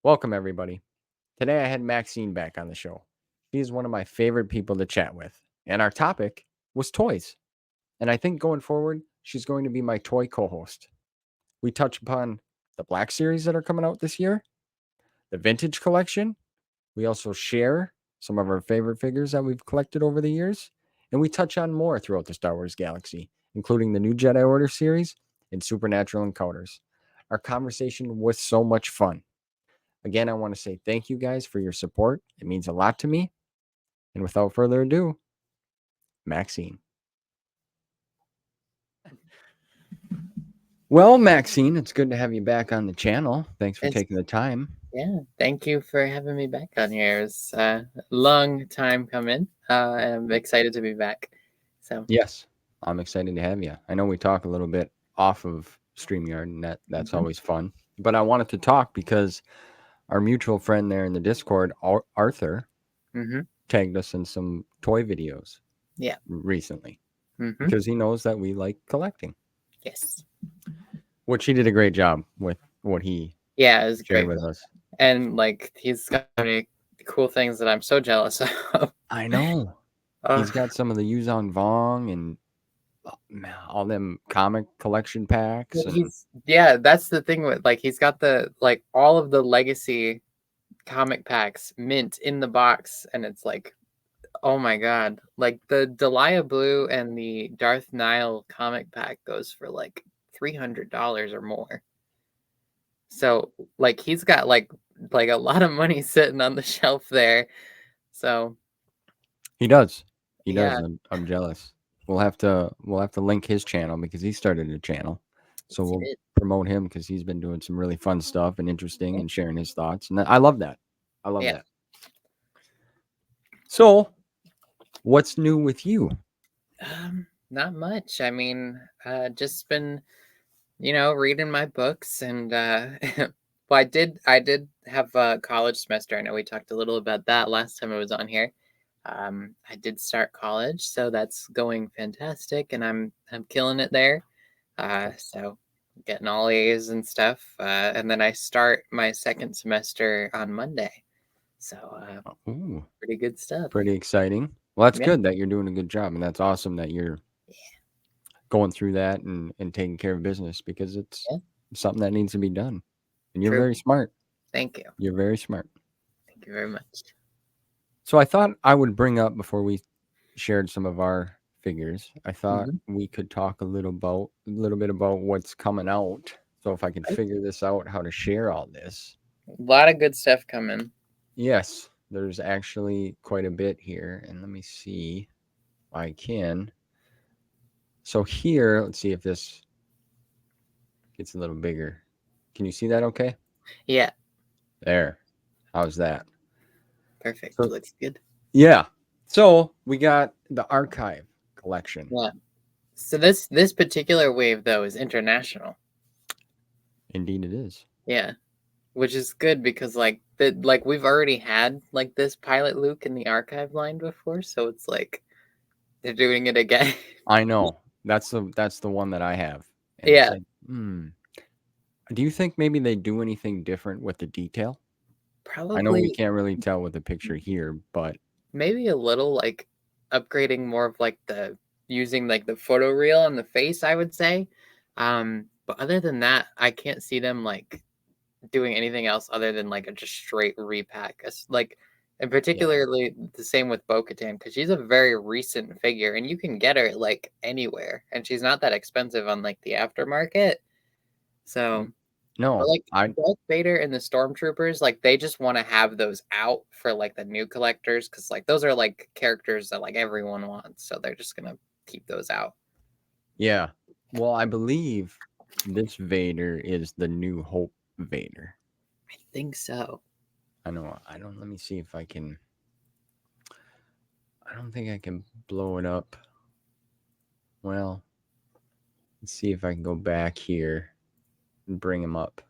Welcome, everybody. Today I had Maxine back on the show. She is one of my favorite people to chat with, and our topic was toys. And I think going forward, she's going to be my toy co host. We touch upon the Black Series that are coming out this year, the vintage collection. We also share some of our favorite figures that we've collected over the years, and we touch on more throughout the Star Wars galaxy, including the new Jedi Order series and Supernatural Encounters. Our conversation was so much fun. Again, I want to say thank you guys for your support. It means a lot to me. And without further ado, Maxine. Well, Maxine, it's good to have you back on the channel. Thanks for taking the time. Yeah, thank you for having me back on here. It was a long time coming. I'm excited to be back. So Yes, I'm excited to have you. I know we talk a little bit off of StreamYard, and that's always fun. But I wanted to talk because our mutual friend there in the Discord, Arthur, tagged us in some toy videos. Yeah. Recently, because he knows that we like collecting. Yes. Which he did a great job with what he it was shared great with us. And like he's got so many cool things that I'm so jealous of. I know. He's got some of the Yuzon Vong and all them comic collection packs. And that's the thing with he's got the all of the legacy comic packs mint in the box, and it's like, oh my god, like the Delia Blue and the Darth Nile comic pack goes for like $300 or more. So like he's got like a lot of money sitting on the shelf there. So he does. He does. I'm jealous. We'll have to link his channel because he started a channel. So we'll promote him because he's been doing some really fun stuff and interesting and sharing his thoughts. And I love that. I love that. So, what's new with you? Not much. I mean, just been, reading my books, and well, I did have a college semester. I know we talked a little about that last time I was on here. I did start college, so that's going fantastic, and I'm killing it there. So getting all A's and stuff, and then I start my second semester on Monday. So pretty good stuff. Pretty exciting. Well, that's good that you're doing a good job, and that's awesome that you're going through that and taking care of business because it's something that needs to be done. And you're very smart. Thank you. You're very smart. Thank you very much. So I thought I would bring up before we shared some of our figures. I thought we could talk a little bit about what's coming out. So if I can figure this out, how to share all this. A lot of good stuff coming. Yes, there's actually quite a bit here, and let me see if I can. So here, let's see if this gets a little bigger. Can you see that okay? Yeah. There. How's that? Perfect. So, looks good. Yeah. So we got the archive collection. Yeah. So this particular wave though is international. Indeed it is. Yeah. Which is good because we've already had like this pilot Luke in the archive line before, so it's like they're doing it again. I know. That's the one that I have. And yeah. It's like, do you think maybe they do anything different with the detail? Probably. I know we can't really tell with the picture here, but maybe a little like upgrading more of like using like the photoreal on the face, I would say. But other than that, I can't see them like doing anything else other than like a just straight repack. Like, and particularly the same with Bo-Katan, because she's a very recent figure and you can get her like anywhere, and she's not that expensive on like the aftermarket. So no, but, like Darth Vader and the Stormtroopers, like they just want to have those out for like the new collectors, because like those are like characters that like everyone wants, so they're just gonna keep those out. Yeah, well, I believe this Vader is the New Hope Vader. I think so. I know. I don't. Let me see if I can. I don't think I can blow it up. Well, let's see if I can go back here and bring him up.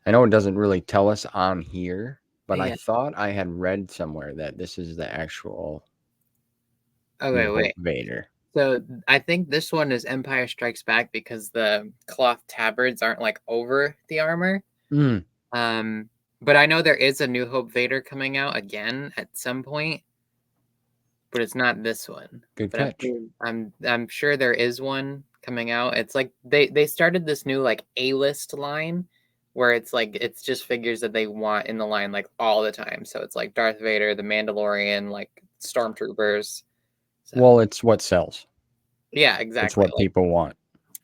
I know it doesn't really tell us on here, but I thought I had read somewhere that this is the actual wait. Vader. So I think this one is Empire Strikes Back because the cloth tabards aren't like over the armor. But I know there is a New Hope Vader coming out again at some point, but it's not this one. Good But catch. I'm sure there is one coming out. It's like they started this new like A-list line where it's like it's just figures that they want in the line like all the time. So it's like Darth Vader, the Mandalorian, like stormtroopers. So Well, it's what sells. yeah, It's exactly. what Like people want.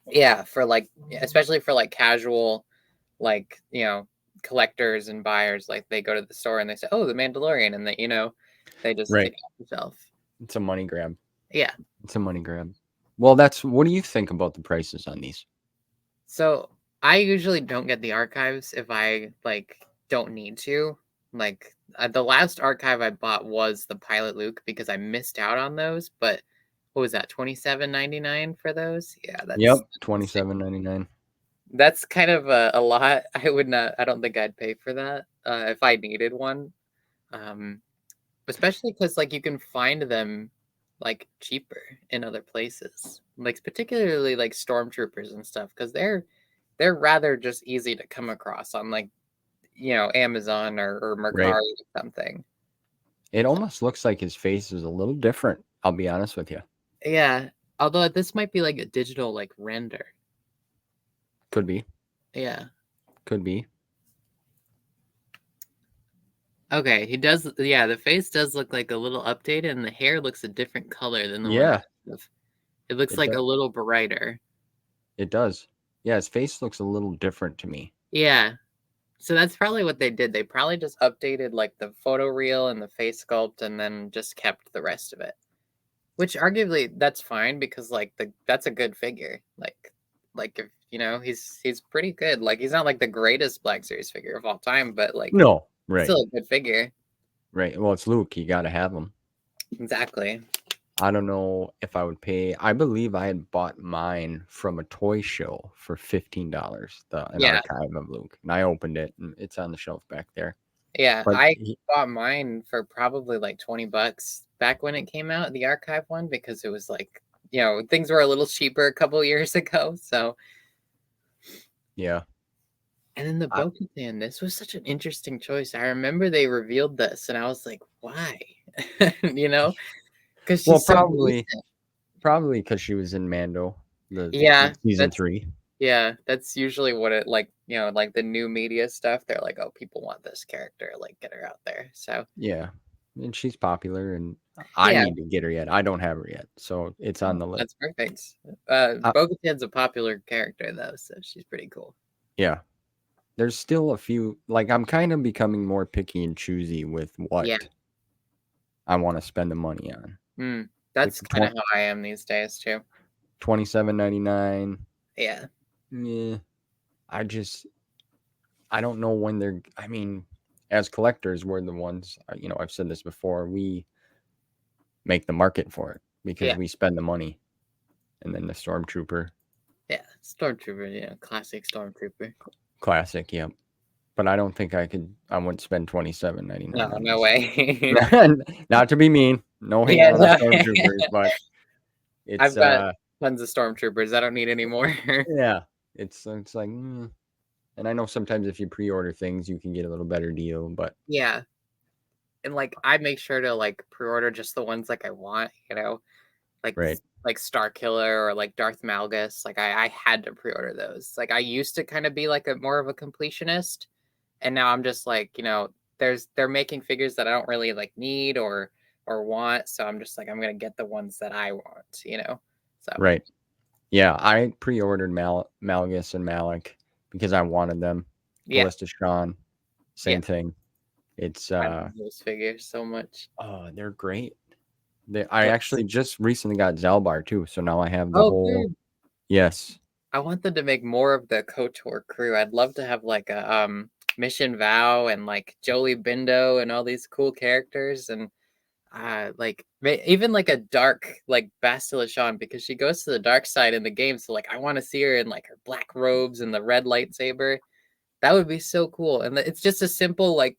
yeah, for like especially for like casual, like collectors and buyers. Like they go to the store and they say, "Oh, the Mandalorian," and they just Right. take it off the shelf. It's a money grab. Yeah. It's a money grab. Well, that's what do you think about the prices on these? So I usually don't get the archives if I like don't need to. Like the last archive I bought was the Pilot Luke because I missed out on those. But what was that? $27.99 for those? Yeah, Yep, that's insane. $27.99. That's kind of a lot. I would not. I don't think I'd pay for that if I needed one. Um, Especially because like you can find them like cheaper in other places, like particularly like stormtroopers and stuff, because they're rather just easy to come across on like Amazon or Right. Mercari or something. It So, almost looks like his face is a little different. I'll be honest with you. yeah, although this might be like a digital like render. Could be. Yeah. Could be. Okay, he does. Yeah, the face does look like a little updated, and the hair looks a different color than the one I Yeah, have. It looks it like does. a little brighter. It does. Yeah, his face looks a little different to me. Yeah, so that's probably what they did. They probably just updated like the photo reel and the face sculpt and then just kept the rest of it. Which arguably that's fine because like that's a good figure. Like if he's pretty good. Like he's not like the greatest Black Series figure of all time, but like No, right. still a good figure. Right. Well, it's Luke. You got to have him. Exactly. I don't know if I would pay. I believe I had bought mine from a toy show for $15, an Yeah. archive of Luke. And I opened it and it's on the shelf back there. Yeah. But I bought mine for probably like $20 back when it came out, the archive one, because it was like, things were a little cheaper a couple years ago. So yeah. and then the I, Bo-Katan, this was such an interesting choice. I remember they revealed this, and I was like, "Why?" Because well, she's so probably recent. because she was in Mando, the Yeah, season 3. that's usually what it like. Like the new media stuff. They're like, "Oh, people want this character. Like, get her out there." So Yeah. And she's popular and I yeah, need to get her yet. I don't have her yet. So it's on the list. that's perfect. Uh, Bo-Katan's a popular character though, so she's pretty cool. yeah. There's still a few like I'm kind of becoming more picky and choosy with what Yeah, I want to spend the money on. Like that's for kind of how I am these days too. 27.99. Yeah, Yeah. I just I don't know when they're I mean, as collectors, we're the ones, I've said this before, we make the market for it because yeah, we spend the money and then the stormtrooper yeah. Stormtrooper, yeah, classic Stormtrooper. classic, yep. But I don't think I wouldn't spend 27.99 No, on no this. way. Not to be mean, no hate Yeah, on the no. stormtroopers, but it's I've got tons of stormtroopers. I don't need any more. yeah, it's like and I know sometimes if you pre-order things you can get a little better deal, but Yeah, and like I make sure to like pre-order just the ones like I want. Like right, like Star Killer or like Darth Malgus. Like I had to pre-order those. Like I used to kind of be like a more of a completionist, and now I'm just like they're making figures that I don't really like need or want. So I'm just like I'm gonna get the ones that I want. So right. Yeah, I pre-ordered Malgus and Malik because I wanted them. yeah, Ballista Sean, yeah. same thing. It's I love those figures so much. oh, they're great. I Yes. actually just recently got Zalbar too, so now I have the Oh, whole good. yes. I want them to make more of the KOTOR crew. I'd love to have like a Mission Vow and like Jolie Bindo and all these cool characters and like even like a dark like Bastila Shan because she goes to the dark side in the game. So like I want to see her in like her black robes and the red lightsaber. That would be so cool. And it's just a simple like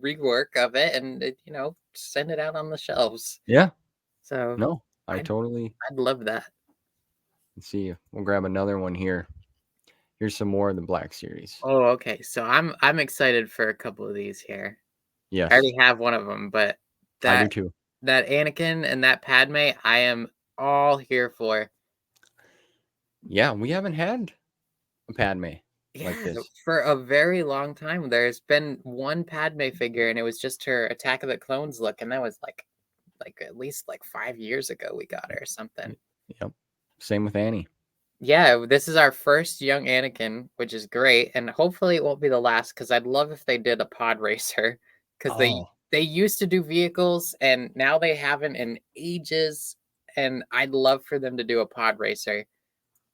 rework of it and send it out on the shelves. Yeah, So no, I I'd totally I'd love that. let's see. We'll grab another one here. Here's some more of the Black Series. Oh, okay. So I'm excited for a couple of these here. I Yes, already have one of them, but I do that too. that Anakin and that Padme, I am all here for. Yeah, we haven't had a Padme like Yeah, this. for a very long time, there's been one Padme figure, and it was just her Attack of the Clones look, and that was like at least like 5 years ago we got her or something. Yep. Same with Annie. Yeah, this is our first young Anakin, which is great, and hopefully it won't be the last. Because I'd love if they did a pod racer, because Oh, they used to do vehicles, and now they haven't in ages, and I'd love for them to do a pod racer,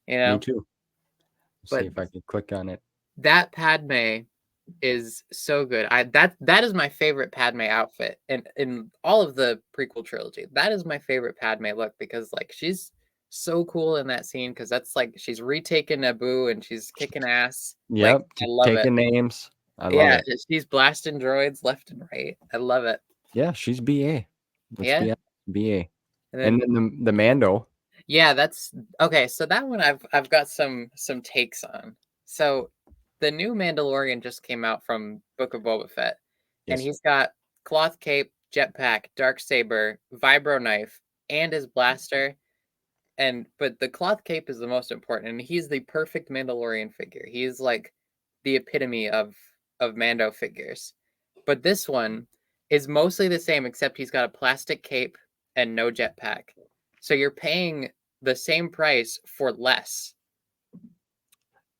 you me know? too. See But if I can click on it. that Padme is so good. That is my favorite Padme outfit in all of the prequel trilogy. That is my favorite Padme look because like she's so cool in that scene because that's like she's retaking Naboo and she's kicking ass. Like Yep, I love it. taking names. I love Yeah, it. she's blasting droids left and right. I love it. Yeah, she's BA. Let's Yeah, be honest, BA. and And then then the Mando. yeah, that's okay. So that one I've got some takes on. So the new Mandalorian just came out from Book of Boba Fett, and Yes. he's got cloth cape, jetpack, dark saber, vibro knife, and his blaster. And but the cloth cape is the most important, and he's the perfect Mandalorian figure. He's like the epitome of Mando figures. But this one is mostly the same, except he's got a plastic cape and no jetpack. So you're paying the same price for less,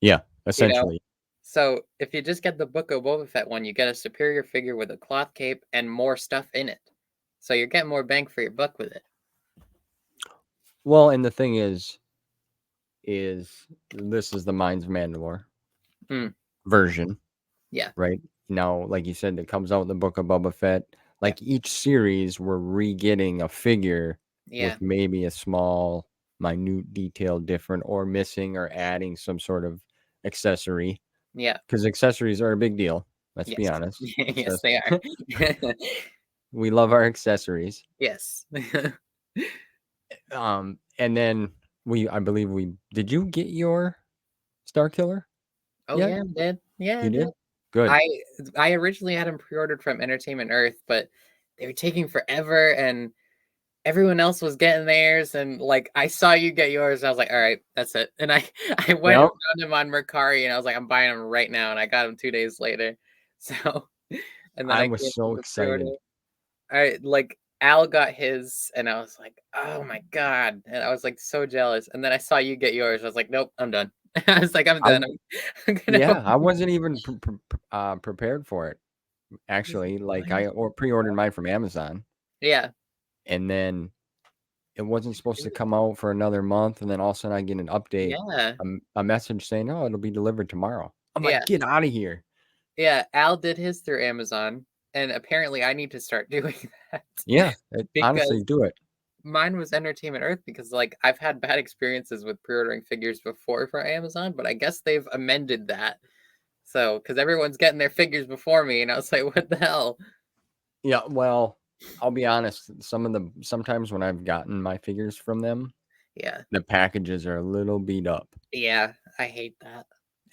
Yeah, you know? essentially. So if you just get the Book of Boba Fett one, you get a superior figure with a cloth cape and more stuff in it. So you're getting more bang for your buck with it. Well, and the thing is this is the Mines of Mandalore Mm, version, yeah, right? Now, like you said, it comes out in the Book of Boba Fett. yeah, Like each series, we're re-getting a figure yeah, with maybe a small, minute detail different, or missing or adding some sort of accessory. yeah. Because accessories are a big deal. Let's be Yes, honest. yes, they are. We love our accessories. Yes. And then I believe we did. You get your Star Killer Oh yet? yeah, I did. Yeah, I You did. did. Good. I I originally had them pre-ordered from Entertainment Earth, but they were taking forever, and everyone else was getting theirs. And like, I saw you get yours, and I was like, "All right, that's it." And I I went and Yep. found them on Mercari, and I was like, "I'm buying them right now," and I got them 2 days later. So, and then I I was so canceled the pre-order. excited. I like Al got his, and I was like, "Oh my god!" And I was like so jealous. And then I saw you get yours. I was like, "Nope, I'm done." I was like, "I'm I done. w- I'm gonna." yeah, I wasn't even prepared for it. He's like, Actually, like "What?" I pre-ordered mine from Amazon, Yeah, and then it wasn't supposed to come out for another month, and then all of a sudden I get an update, yeah, a message saying, "Oh, it'll be delivered tomorrow." I'm like, yeah, "Get out of here!" yeah. Al did his through Amazon, and apparently I need to start doing that Yeah, honestly, because do it. mine was Entertainment Earth. Because like I've had bad experiences with pre-ordering figures before for Amazon, but I guess they've amended that. So, because everyone's getting their figures before me, and I was like, "What the hell?" Yeah, well, I'll be honest. Sometimes when I've gotten my figures from them, Yeah, the packages are a little beat up, yeah, I hate that.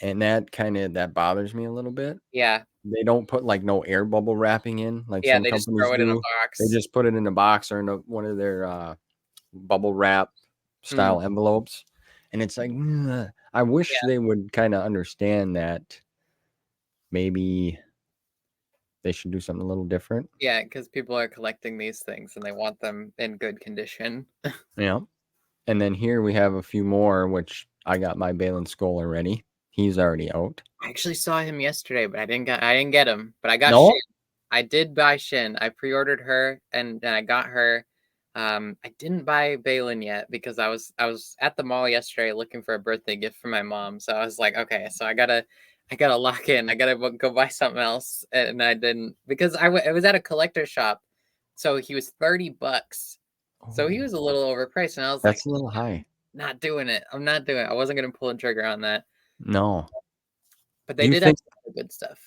and that bothers me a little bit. Yeah, They don't put like no air bubble wrapping in like yeah, some they just companies throw it in a do. They box. just put it in a box or in one of their bubble wrap Mm, style envelopes, and it's like I wish yeah, they would kind of understand that maybe they should do something a little different. yeah, because people are collecting these things and they want them in good condition. Yeah. And then here we have a few more, which I got my Balin Skull already. He's already out. I actually saw him yesterday, but I didn't get him, but I got Shin. No? I did buy Shin. I pre-ordered her and I got her. I didn't buy Balin yet because I was at the mall yesterday looking for a birthday gift for my mom. So I was like, okay, so I gotta lock in. I gotta go buy something else, and I didn't because I was at a collector shop, so he was $30. So he Oh, was a little overpriced, and I was like, that's a little high. not doing it. I'm not doing it. I wasn't gonna pull the trigger on that. No. But Do they you did have think? some other good stuff.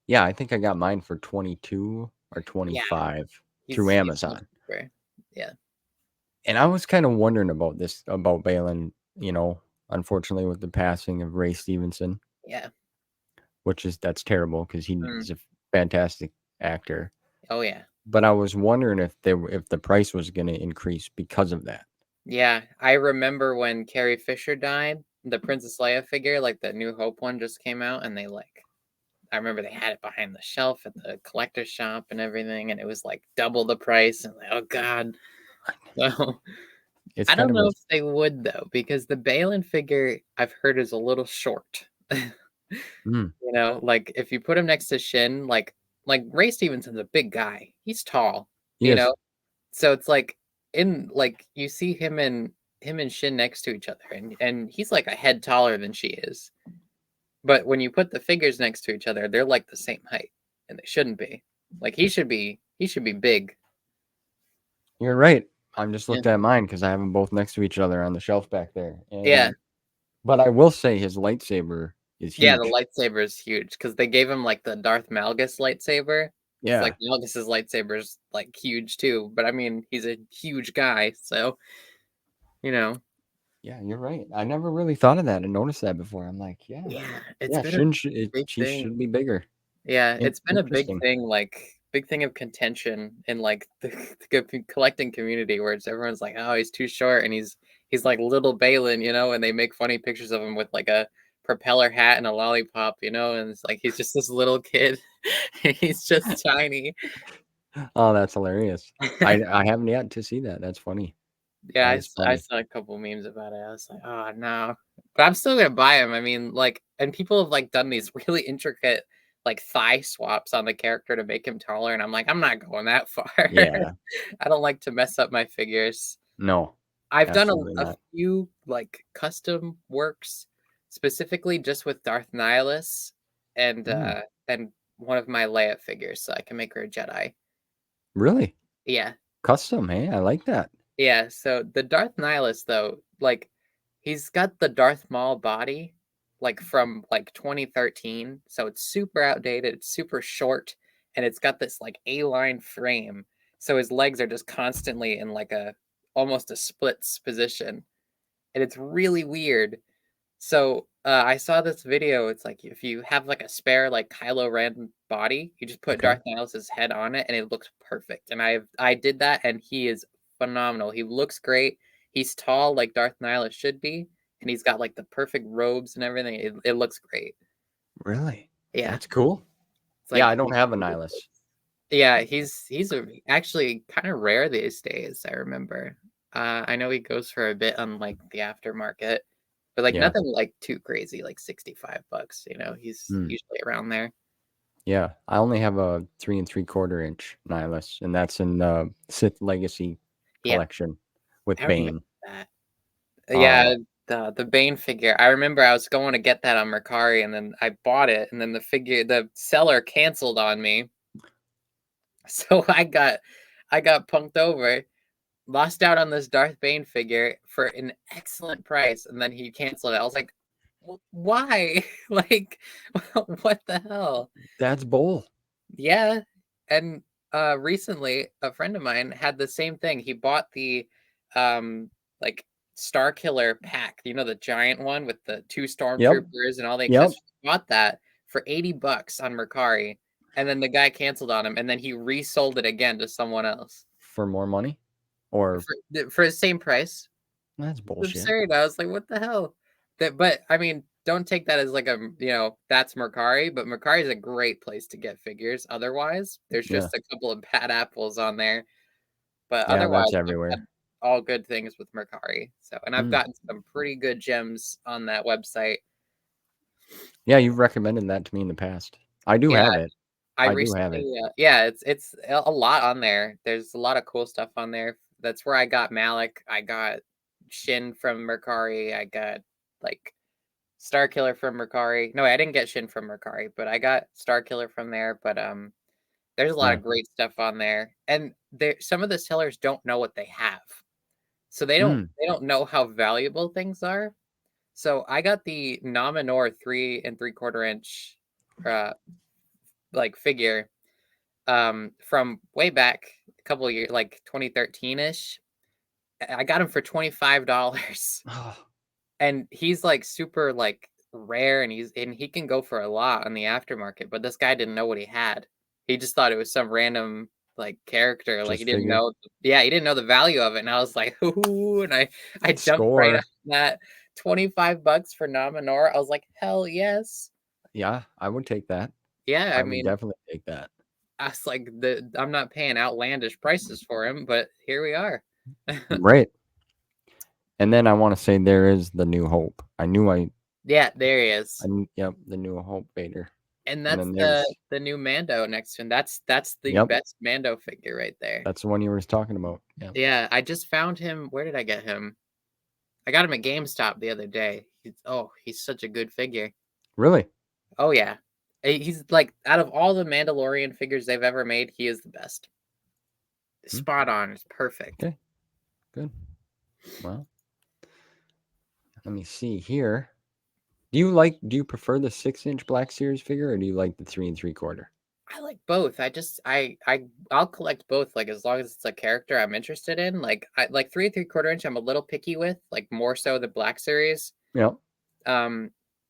Yeah, I think I got mine for 22 or Yeah, 25 through he's much Amazon. cheaper. Yeah. And I was kind of wondering about this, about Balin, unfortunately, with the passing of Ray Stevenson, Yeah. that's terrible because Mm. he's a fantastic actor. Oh yeah. But I was wondering if the price was going to increase because of that. Yeah. I remember when Carrie Fisher died, the Princess Leia figure, like the New Hope one, just came out, and I remember they had it behind the shelf at the collector's shop and everything, and it was like double the price. And like, oh god. So It's I kind don't of a know if they would though, because the Balin figure I've heard is a little short. mm, Like if you put him next to Shin, like Ray Stevenson's a big guy. He's tall, he you is. know? So it's like in like you see him and Shin next to each other, and he's like a head taller than she is. But when you put the figures next to each other, they're like the same height, and they shouldn't be. Like he should be big. You're right. I'm just Yeah. looked at mine because I have them both next to each other on the shelf back there. Yeah. But I will say his lightsaber is Yeah, the huge. lightsaber is huge because they gave him like the Darth Malgus lightsaber. Because Yeah. like Malgus's lightsaber is like huge too, but I mean he's a huge guy, so you know. Yeah, you're right. I never really thought of that and noticed that before. I'm like, yeah, Yeah, it's yeah, been a big she thing. should be bigger. Yeah, it's been a Interesting. big thing of contention in like the, collecting community where everyone's like, oh, he's too short, and he's like little Balin, and they make funny pictures of him with like a propeller hat and a lollipop, and it's like he's just this little kid. He's just tiny. Oh, that's hilarious. I haven't yet to see that. That's funny. Yeah, That is I funny. saw a couple memes about it. I was like, oh no, but I'm still gonna buy him. I mean, like, and people have like done these really intricate like thigh swaps on the character to make him taller, and I'm like, I'm not going that far. Yeah. I don't like to mess up my figures. No, I've done absolutely a not. few like custom works, specifically just with Darth Nihilus Mm, and one of my Leia figures, so I can make her a Jedi. really? Yeah. Custom, hey? I like that. Yeah, so the Darth Nihilus though, like he's got the Darth Maul body like from like 2013, so it's super outdated, it's super short, and it's got this like A-line frame. So his legs are just constantly in like a almost a splits position, and it's really weird. So I saw this video. It's like if you have like a spare like Kylo Ren body, you just put Okay. Darth Nihilus' head on it, and it looks perfect. And I did that, and he is phenomenal. He looks great. He's tall like Darth Nihilus should be, and he's got like the perfect robes and everything. It looks great. Really? Yeah, That's cool. it's Yeah, I like don't have a nihilist. yeah, actually kind of rare these days. I remember. I know he goes for a bit on like the aftermarket, but like Yeah. nothing like too crazy, like $65. He's Mm, usually around there. yeah. I only have a 3 3/4 inch nihilist, and that's in the Sith Legacy Yeah, collection with I remember Bane. that. Uh, Yeah, the Bane figure. I remember I was going to get that on Mercari, and then I bought it, and then the seller canceled on me, so I got punked over. Lost out on this Darth Bane figure for an excellent price, and then he canceled it. I was like, Why? Like, what the hell?" that's bull. Yeah, and recently a friend of mine had the same thing. He bought the like Star Killer pack, the giant one with the two Yep. stormtroopers and all the Yep. accessories. Bought that for $80 on Mercari, and then the guy canceled on him, and then he resold it again to someone else For more money? Or for the same price. that's bullshit. Absurd. I was like, what the hell? But I mean, don't take that as like that's Mercari, but Mercari is a great place to get figures. Otherwise, there's Yeah. just a couple of bad apples on there. But Yeah, otherwise, that's I've everywhere. had all good things with Mercari. So, and I've Mm. gotten some pretty good gems on that website. Yeah, you've recommended that to me in the past. I do Yeah, have it. I I do have recently, it. yeah, it's a lot on there. There's a lot of cool stuff on there. That's where I got Malik. I got Shin from Mercari. I got like Star Killer from Mercari. No, I didn't get Shin from Mercari, but I got Star Killer from there. But there's a lot Yeah. of great stuff on there, and some of the sellers don't know what they have, so they don't Mm. they don't know how valuable things are. So I got the Nominor 3 3/4 inch, uh, like figure, from way back a couple of years, like 2013 ish. I got him for $25. Oh, and he's like super like rare, and he can go for a lot on the aftermarket. But this guy didn't know what he had. He just thought it was some random like character. Like he Just didn't figure. know. Yeah, he didn't know the value of it. And I was like, ooh, and I jumped right on Score. that. $25 for Nominor. I was like, hell yes. Yeah, I would take that. Yeah, I I would mean, definitely take that. I was like, I'm not paying outlandish prices for him, but here we are. Right. And then I want to say there is the New Hope. Yeah, there he is. Yep, the New Hope Vader. And And that's then there's, the new Mando next to him. That's the yep, best Mando figure right there. that's the one you were talking about. Yeah. Yeah, I just found him. Where did I get him? I got him at GameStop the other day. He's such a good figure. Really? Oh yeah. He's like out of all the Mandalorian figures they've ever made, he is the best. Spot on. It's perfect. Okay. Good. Well, let me see here. Do you prefer the 6-inch Black Series figure, or do you like the 3 3/4? I like both. I'll collect both, like as long as it's a character I'm interested in. Like I like 3 3/4 inch. I'm a little picky with, like more so the Black Series. Yep.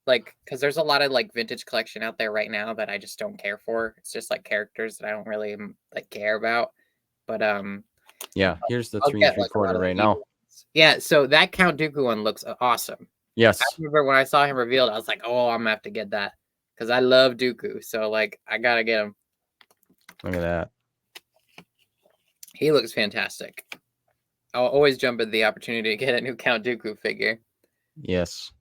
Like because there's a lot of like vintage collection out there right now that I just don't care for. It's just like characters that I don't really like care about. But Yeah. Here's the I'll 3 get like a lot 3/4 of the right newer now. ones. Yeah, so that Count Dooku one looks awesome. I Yes. remember when I saw him revealed, I was like, oh, I'm gonna have to get that because I love Dooku. So like I gotta get him. Look at that. He looks fantastic. I'll always jump at the opportunity to get a new Count Dooku figure. Yes.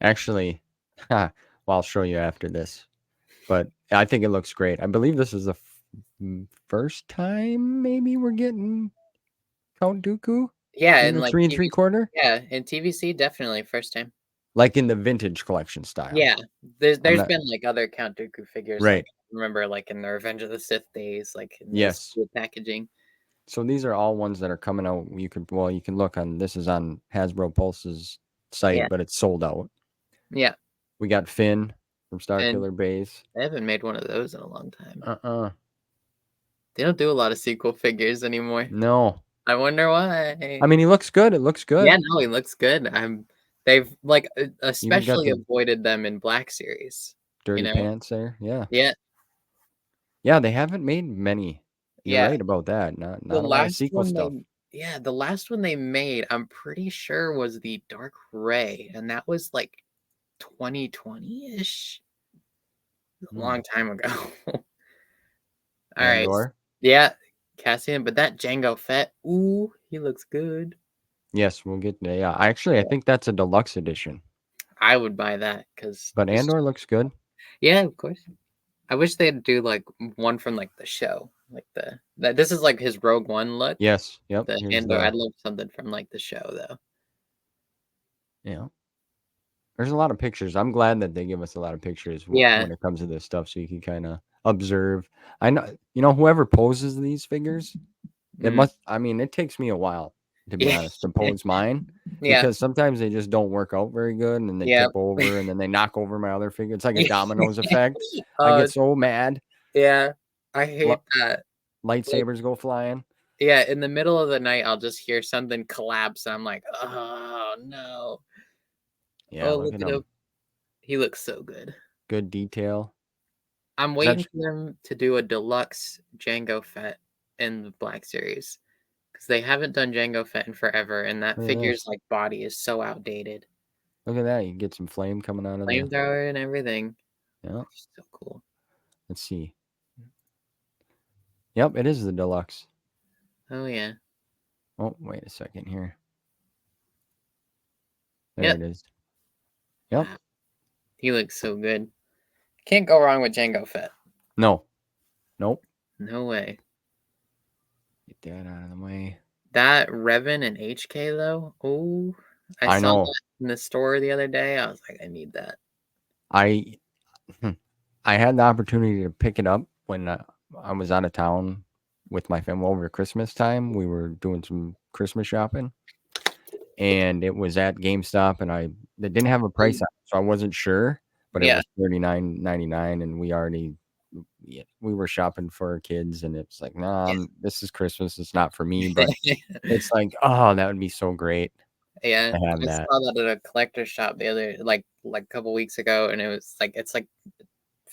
Actually, well, I'll show you after this. But I think it looks great. I believe this is the first time maybe we're getting Count Dooku Yeah, in and the like 3 TV, 3/4, yeah, in TVC definitely first time. like in the vintage collection style. Yeah, I'm there's not been like other Count Dooku figures. Like right. remember like in the Revenge of the Sith days, like in this Yes. cool packaging. So these are all ones that are coming out. You can look on, this is on Hasbro Pulse's site, Yeah, but it's sold out. yeah, We got Finn from and Starkiller Base. I haven't made one of those in a long time. Uh-uh. They don't do a lot of sequel figures anymore. No. I wonder I why. mean, he looks good. It looks Yeah, good. no, he looks good. They've like Even got especially the avoided them in Black Series. You dirty know? pants there. Yeah. Yeah, Yeah, they haven't made many. You're yeah. right about that. Not The not a lot of last sequel one stuff. the last one they made, I'm pretty sure was the Dark Ray, and that was like 2020-ish. A Hmm. long time ago. All right. Andor. Yeah, Cassian, but that Jango Fett, ooh, he looks good. Yes, we'll get there. Yeah, I think that's a deluxe edition. I would buy that because But just Andor looks good. yeah, of course. I wish they'd do like one from like the show, like this is like his Rogue One look. Yes. Yep. The Here's Andor, the I'd love something from like the show though. yeah. There's a lot of pictures. I'm glad that they give us a lot of pictures Yeah. when it comes to this stuff, so you can kind of observe. I know, whoever poses these figures, Mm. it takes me a while, to be Yeah. honest, to pose mine, Yeah. because sometimes they just don't work out very good, and then they Yeah. tip over, and then they knock over my other figure. It's like a dominoes effect. I Uh, get so mad. yeah. I hate Li- that. Like, Lightsabers go flying. yeah, in the middle of the night, I'll just hear something collapse. And I'm like, oh no. Yeah, Oh, look look at at him. them. He looks so good. Good detail. I'm Is that waiting for them to do a deluxe Jango Fett in the Black Series because they haven't done Jango Fett in forever, and that look at figure's this? like body is so outdated. Look at that. You can get some flame coming out of the. Flamethrower and everything. Yeah. So cool. Let's see. Yep, it is the deluxe. Oh yeah. Oh, wait a second here. There Yep. it is. Yep. Wow. He looks so good. Can't go wrong with Jango Fett. No. Nope. No way. Get that out of the way. That Revan and HK though. Oh, I I saw know. that in the store the other day. I was like, I need that. I I had the opportunity to pick it up when I was out of town with my family over Christmas time. We were doing some Christmas shopping, and it was at GameStop, and they didn't have a price on it, so I wasn't sure, but it Yeah. was $39.99, and we were shopping for our kids, and it's like, nah, this is Christmas. It's not for me, but it's like, oh, that would be so great. Yeah, I have I that. saw that at a collector shop the other like a couple weeks ago, and it was like it's like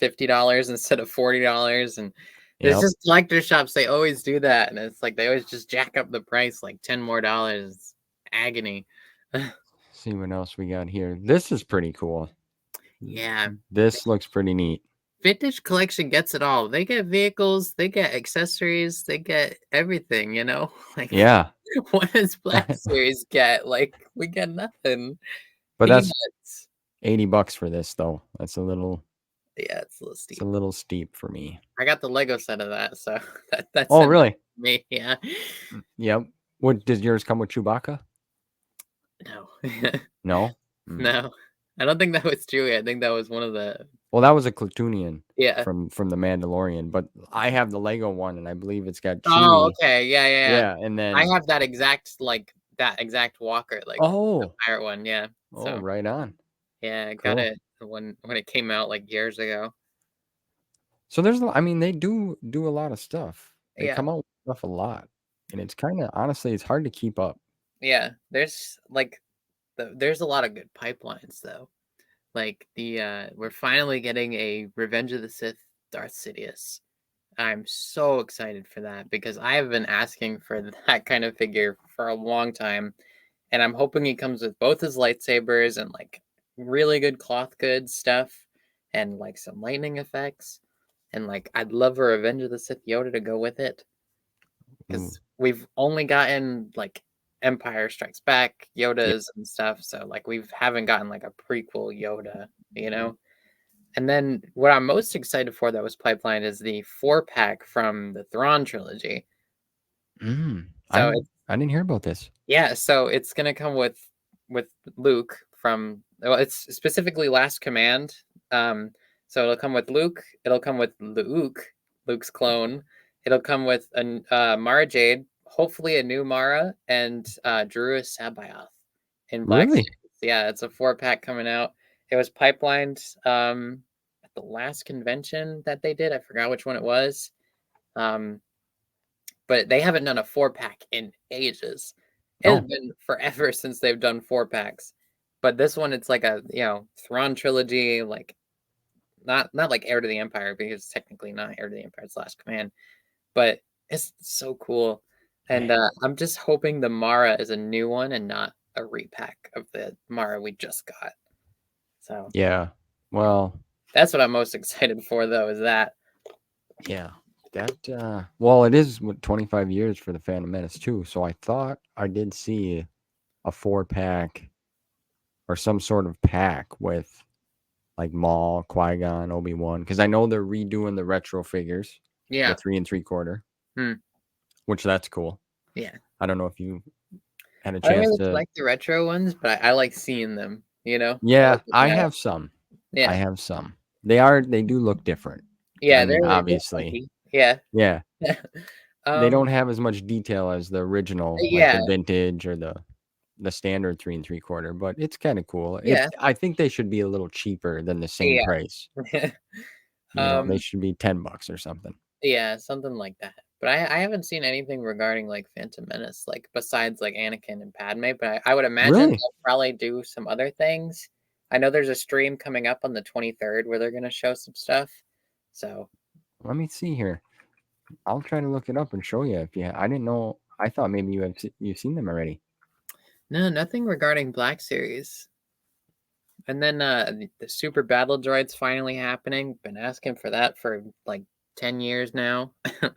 $50 instead of $40, and there's Yep. just collector shops, they always do that, and it's like they always just jack up the price like 10 more dollars. It's agony. See what else we got here. This is pretty cool. Yeah, This looks pretty neat. vintage collection gets it all. They get vehicles, they get accessories, they get everything, you know? Like, Yeah. what does Black Series get? Like, we get nothing. But that's Peanuts. $80 for this though. Yeah, it's a little It's a steep. little steep for me. I got the Lego set of that, so that's Oh, enough really? for me. Yeah. Yep. What does yours come with Chewbacca? No. No. Mm. No. I don't think that was Chewie. I think that was one of the Well, that was a Clatoonian yeah. from the Mandalorian, but I have the Lego one, and I believe it's got Oh, Chewie. okay. Yeah, yeah, yeah. Yeah, and I then have that exact walker, like the oh, pirate one, yeah. oh, So, right on. yeah, I got Cool. it when it came out like years ago. So I mean, they do a lot of stuff. They Yeah. come out with stuff a lot, and it's kind of honestly, it's hard to keep up. Yeah. There's a lot of good pipelines though. Like we're finally getting a Revenge of the Sith Darth Sidious. I'm so excited for that because I have been asking for that kind of figure for a long time, and I'm hoping he comes with both his lightsabers and like really good cloth goods stuff and like some lightning effects. And like I'd love a Revenge of the Sith Yoda to go with it Ooh, because we've only gotten like Empire Strikes Back yeah. Yodas and stuff, so like we haven't gotten like a prequel Yoda, you know. And then what I'm most excited for that was pipeline is the 4-pack from the Thrawn trilogy. So it's I didn't hear about this. yeah, so it's gonna come with Luke from well, it's specifically Last Command. So it'll come with Luke. It'll come with Luke's clone. It'll come with a Mara Jade, hopefully a new Mara, and Drew Sabayoth in Black Really? Series. Yeah, it's a 4-pack coming out. It was pipelined at the last convention that they did. I forgot which one it was. Um, but they haven't done a 4-pack in ages. It has Oh, been forever since they've done 4-packs. But this one, it's like a Thrawn trilogy, like not like Heir to the Empire because it's technically not Heir to the Empire, it's Last Command. But it's so cool, and man. I'm just hoping the Mara is a new one and not a repack of the Mara we just got. So Yeah. Well, that's what I'm most excited for, though, is that. yeah. That well, it is 25 years for the Phantom Menace too. So I thought I did see a 4-pack or some sort of pack with like Maul, Qui-Gon, Obi-Wan, because I know they're redoing the retro figures, the Yeah. 3 3/4, Hmm. which that's cool. Yeah. I don't know if you had a I don't chance really to. like the retro ones, but I like seeing them, you know? I like Yeah, I looking at it. have some. I Yeah. have some. They do look different. I Yeah, mean, they're obviously. funky. Yeah. Yeah. They Um, don't have as much detail as the original, like the yeah, vintage or the standard 3 3/4, but it's kind of cool. yeah, I think they should be a little cheaper than the same yeah. price. They Um, should be $10 or something. yeah, something like that. But I haven't seen anything regarding, like, Phantom Menace, like, besides, like, Anakin and Padme, but I would imagine Really? they'll probably do some other things. I know there's a stream coming up on the 23rd where they're gonna show some stuff. So, Let me see here. I'll try to look it up and show you if you. I didn't know. I thought maybe you've seen them already. no, nothing regarding Black Series. And then the Super Battle Droid's finally happening. Been asking for that for like 10 years now. Yeah.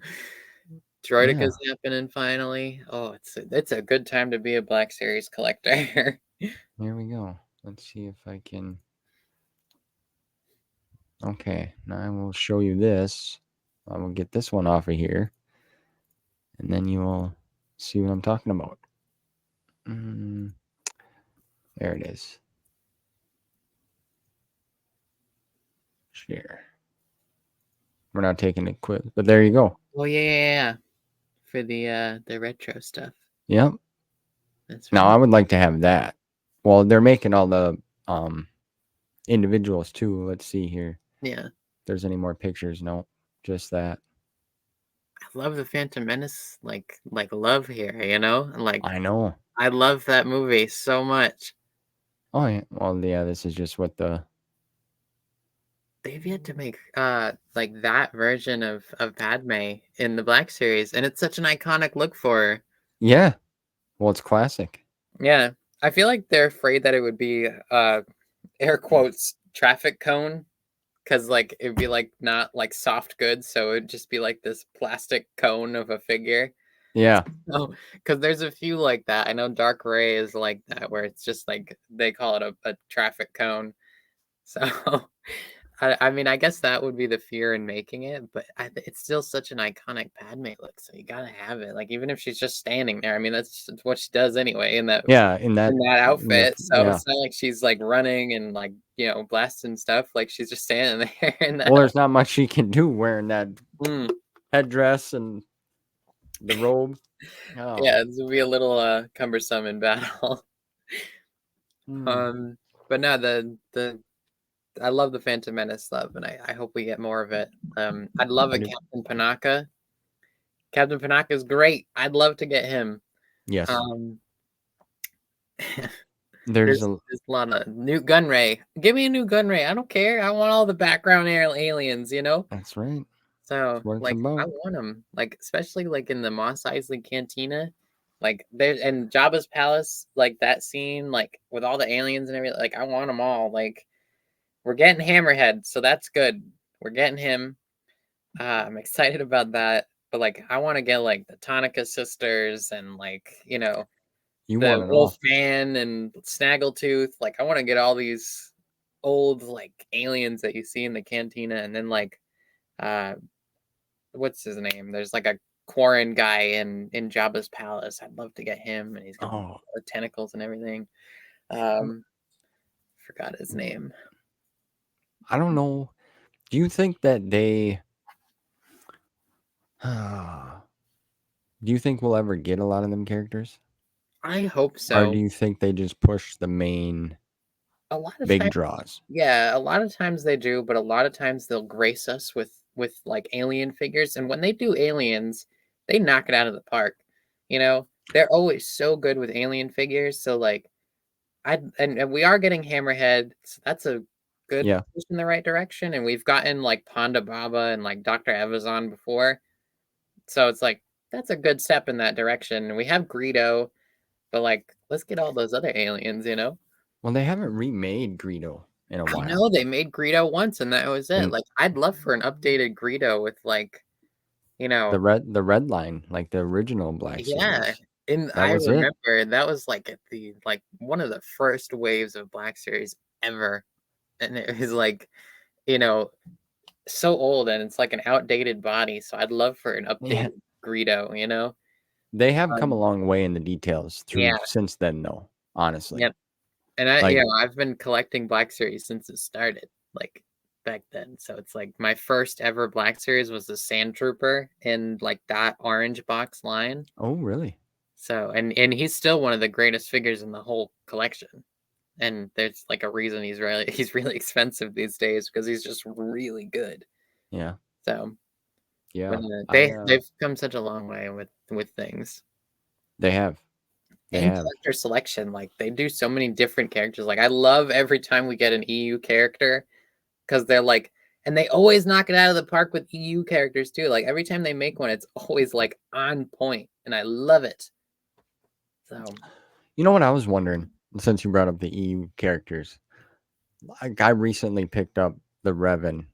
Droideca's happening finally. Oh, it's a good time to be a Black Series collector. Here we go. Let's see if I can. Okay, now I will show you this. I will get this one off of here, and then you will see what I'm talking about. Mm, there it is. Share. We're not taking a quiz, but there you go. Oh yeah. For the retro stuff. Yep. That's Now right. I would like to have that. Well, they're making all the individuals too. Let's see here. Yeah. If there's any more pictures. No, just that. I love the Phantom Menace like love here, you know? And like I know. I love that movie so much. Oh yeah. Well, yeah. This is just what the. They've yet to make like that version of Padme in the Black series, and it's such an iconic look for her. Yeah. Well, it's classic. Yeah. I feel like they're afraid that it would be air quotes traffic cone, because like it'd be like not like soft goods, so it'd just be like this plastic cone of a figure. Yeah. Oh, because there's a few like that. I know Dark Ray is like that, where it's just like they call it a traffic cone. So I mean, I guess that would be the fear in making it, but it's still such an iconic Padme look, so you gotta have it. Like even if she's just standing there, I mean that's just what she does anyway Yeah. In that. in that In the. outfit. So Yeah. it's not like she's like running and like blasting stuff. Like she's just standing there in that. Well, there's not much she can do wearing that Mm, headdress and the robe. Oh. yeah, this would be a little cumbersome in battle. Hmm. um, but no, the I love the Phantom Menace stuff, and I hope we get more of it. I'd love I a do. Captain Panaka. Captain Panaka is great. I'd love to get him. Yes. Um, There's there's a. there's a lot of new Gunray. Give me a new Gunray. I don't care. I want all the background aliens. That's right. So That's what it's like I about. want them. Like especially like in the Mos Eisley Cantina. Like there and Jabba's palace, like that scene, like with all the aliens and everything. Like I want them all. Like we're getting Hammerhead, so that's good. We're getting him. I'm excited about that. But like I want to get like the Tonica sisters and like, You the want it all. Wolfman and Snaggletooth. Like I want to get all these old like aliens that you see in the cantina, and then like uh what's his name? There's like a Quarren guy in Jabba's palace. I'd love to get him, and he's got Oh. the tentacles and everything. Mm, Forgot his name. I don't know. Do you think that they? Do you think we'll ever get a lot of them characters, I hope or do so. you think they just push the main A lot of big times, draws? yeah, a lot of times they do, but a lot of times they'll grace us with like alien figures, and when they do aliens, they knock it out of the park. They're always so good with alien figures. So like and we are getting Hammerhead, so that's a good Yeah. push in the right direction. And we've gotten like Ponda Baba and like Dr. Evazan before. So it's like that's a good step in that direction. And we have Greedo, but like let's get all those other aliens. Well, they haven't remade Greedo in a I while. know they made Greedo once and that was it. And Like I'd love for an updated Greedo with like, you know, the red line, like the original Black yeah. Series. And That I was it. remember that was like at the like one of the first waves of Black Series ever. And it was like, you know, so old and it's like an outdated body. So I'd love for an Yeah. updated Greedo. They have come a Um, long way in the details yeah, through since then, though. Honestly, yep. And I, like, I've been collecting Black Series since it started, like back then. So it's like my first ever Black Series was the Sand Trooper in like that orange box line. oh really? So and he's still one of the greatest figures in the whole collection. And there's like a reason he's really expensive these days because he's just really good. Yeah, So but yeah. they've come such a long way with things. They have, they And have. character selection, like they do so many different characters. Like I love every time we get an EU character because they're like, and they always knock it out of the park with EU characters too. Like every time they make one, it's always like on point, and I love it. So You know what I was wondering? Since you brought up the EU characters, like I recently picked up the Revan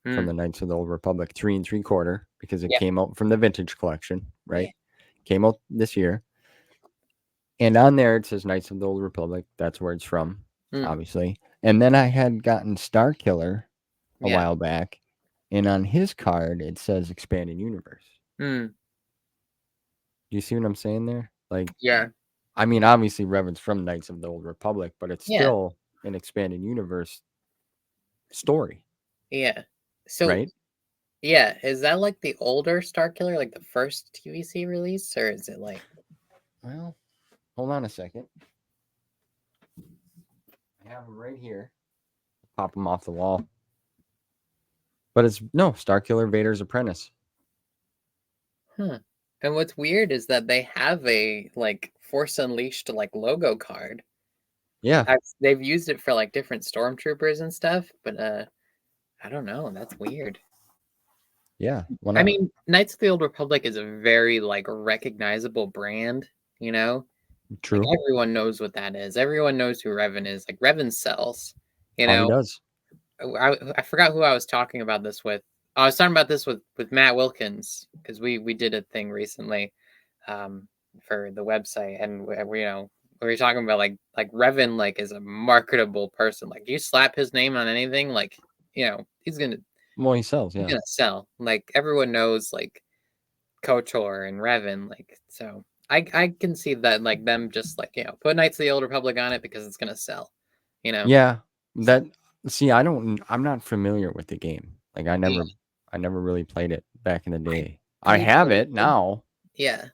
from mm, the Knights of the Old Republic 3 3/4 because it yeah, came out from the vintage collection, yeah, right? Came out this year. And on there it says Knights of the Old Republic. That's where it's from, mm, obviously. And then I had gotten Star Killer a yeah, while back, and on his card it says Expanded Universe. mm, Do you see what I'm saying there? Like, yeah, I mean, obviously Revan's from Knights of the Old Republic, but it's yeah, still an Expanded Universe story, yeah. So right? yeah, is that like the older Star Killer, like the first TVC release, or is it like Well, hold on a second. I have him right here. Pop him off the wall. But it's no Starkiller Vader's apprentice. huh? And what's weird is that they have a like Force Unleashed like logo card. Yeah. They've used it for like different stormtroopers and stuff, but I don't know. That's weird. Yeah. When I mean, Knights of the Old Republic is a very like recognizable brand, you know? Like true. everyone knows what that is. Everyone knows who Revan is. Like Revan sells, you Oh, he know? does. I forgot who I was talking about this with. I was talking about this with Matt Wilkins because we did a thing recently um, for the website, and we were talking about like Revan like is a marketable person. Like you slap his name on anything, like he's Well, he sells. Yeah. gonna sell. Like everyone knows like KOTOR and Revan, like so. I can see that like them just like put Knights of the Old Republic on it because it's gonna sell, you know. Yeah. That. See, I'm not familiar with the game. Like Yeah, I never really played it back in the I day. I played have it. it now. Yeah.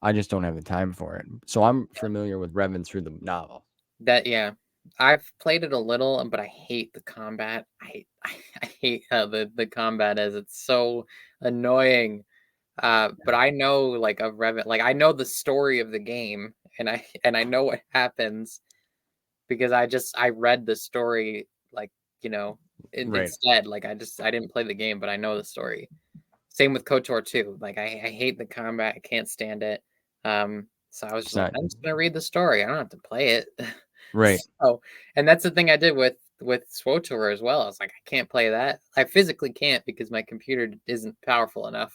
I just don't have the time for it. So I'm familiar with Revan through the novel. Yeah. I've played it a little, but I hate the combat. I hate how the combat is. It's so annoying. But I know like of Revan, like I know the story of the game, and I know what happens because I read the story like Right. instead. Like I didn't play the game, but I know the story. Same with KOTOR too. Like I hate the combat. I can't stand it. So I was It's just like, not I'm just gonna read the story. I don't have to play it. right. So, and that's the thing I did with SWOTOR as well. I was like, I can't play that. I physically can't because my computer isn't powerful enough.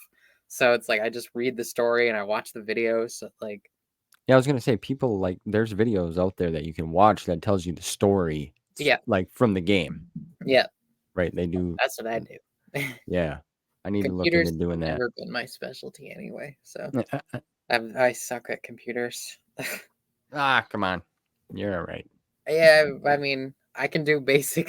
So it's like I just read the story and I watch the videos. So like, Yeah, I was gonna say people like there's videos out there that you can watch that tells you the story, yeah, like from the game. yeah, Right. They do. that's what I do. Yeah. I need to look into Computers doing have that. never been my specialty anyway. So I suck at computers. Ah, come on. You're all right. Yeah, I mean, I can do basic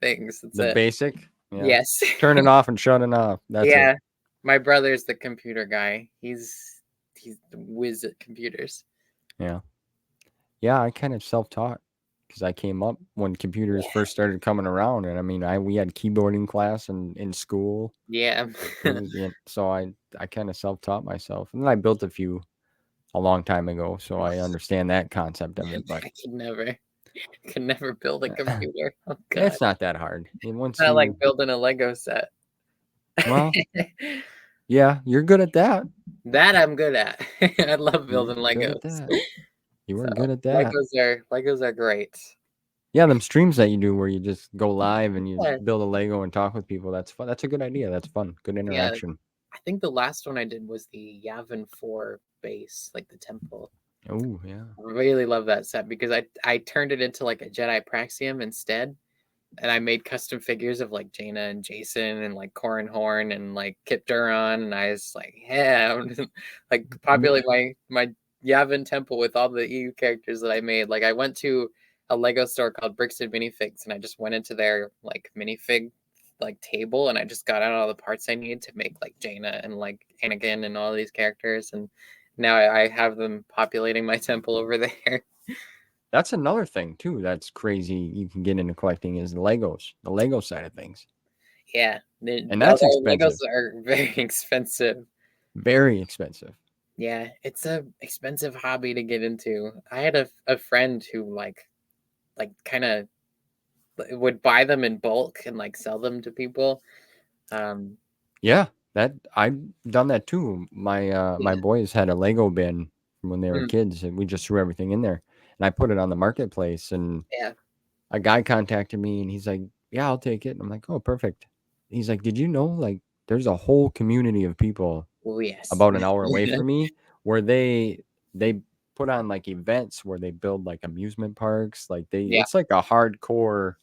things. That's The it. basic. Yeah. Yes. Turning off and shutting off. That's it. Yeah. My brother's the computer guy. He's the whiz at computers. Yeah. Yeah. I kind of self-taught because I came up when computers Yeah. first started coming around, and I mean, we had keyboarding class in school. Yeah. It was so I kind of self-taught myself, and then I built a few a long time ago, so I understand that concept of it. But I could never build a computer. Oh god. it's not that hard. And once Not like you, building a Lego set. well, yeah, you're good at that. That I'm good at. I love You're building good at Legos. that. You are So good at that. Legos are great. Yeah, them streams that you do where you just go live and you Yeah. build a Lego and talk with people. That's fun. That's a good idea. That's fun. Good Yeah. interaction. I think the last one I did was the Yavin 4 base, like the temple. Oh, yeah. Really love that set because I turned it into like a Jedi Praxium instead, and I made custom figures of like Jaina and Jason and like Corran Horn and like Kip Duron, and I was like, yeah, I'm just, like populate my Yavin temple with all the EU characters that I made. Like I went to a Lego store called Bricks and Minifigs, and I just went into their like minifig like table, and I just got out all the parts I need to make like Jaina and like Anakin and all these characters, and now I have them populating my temple over there. That's another thing too. That's crazy. You can get into collecting is the Legos, the Lego side of things. Yeah, And that's Legos expensive. are very expensive. Very expensive. Yeah, it's a expensive hobby to get into. I had a friend who like kind of would buy them in bulk and like sell them to people. Um, Yeah. That I've done that too. My yeah, boys had a Lego bin when they were mm, kids and we just threw everything in there. And I put it on the marketplace and yeah. a guy contacted me and he's like, "Yeah, I'll take it." And I'm like, "Oh, perfect." He's like, "Did you know like there's a whole community of people Oh yes. about an hour away from me where they put on like events where they build like amusement parks, like Yeah. it's like a hardcore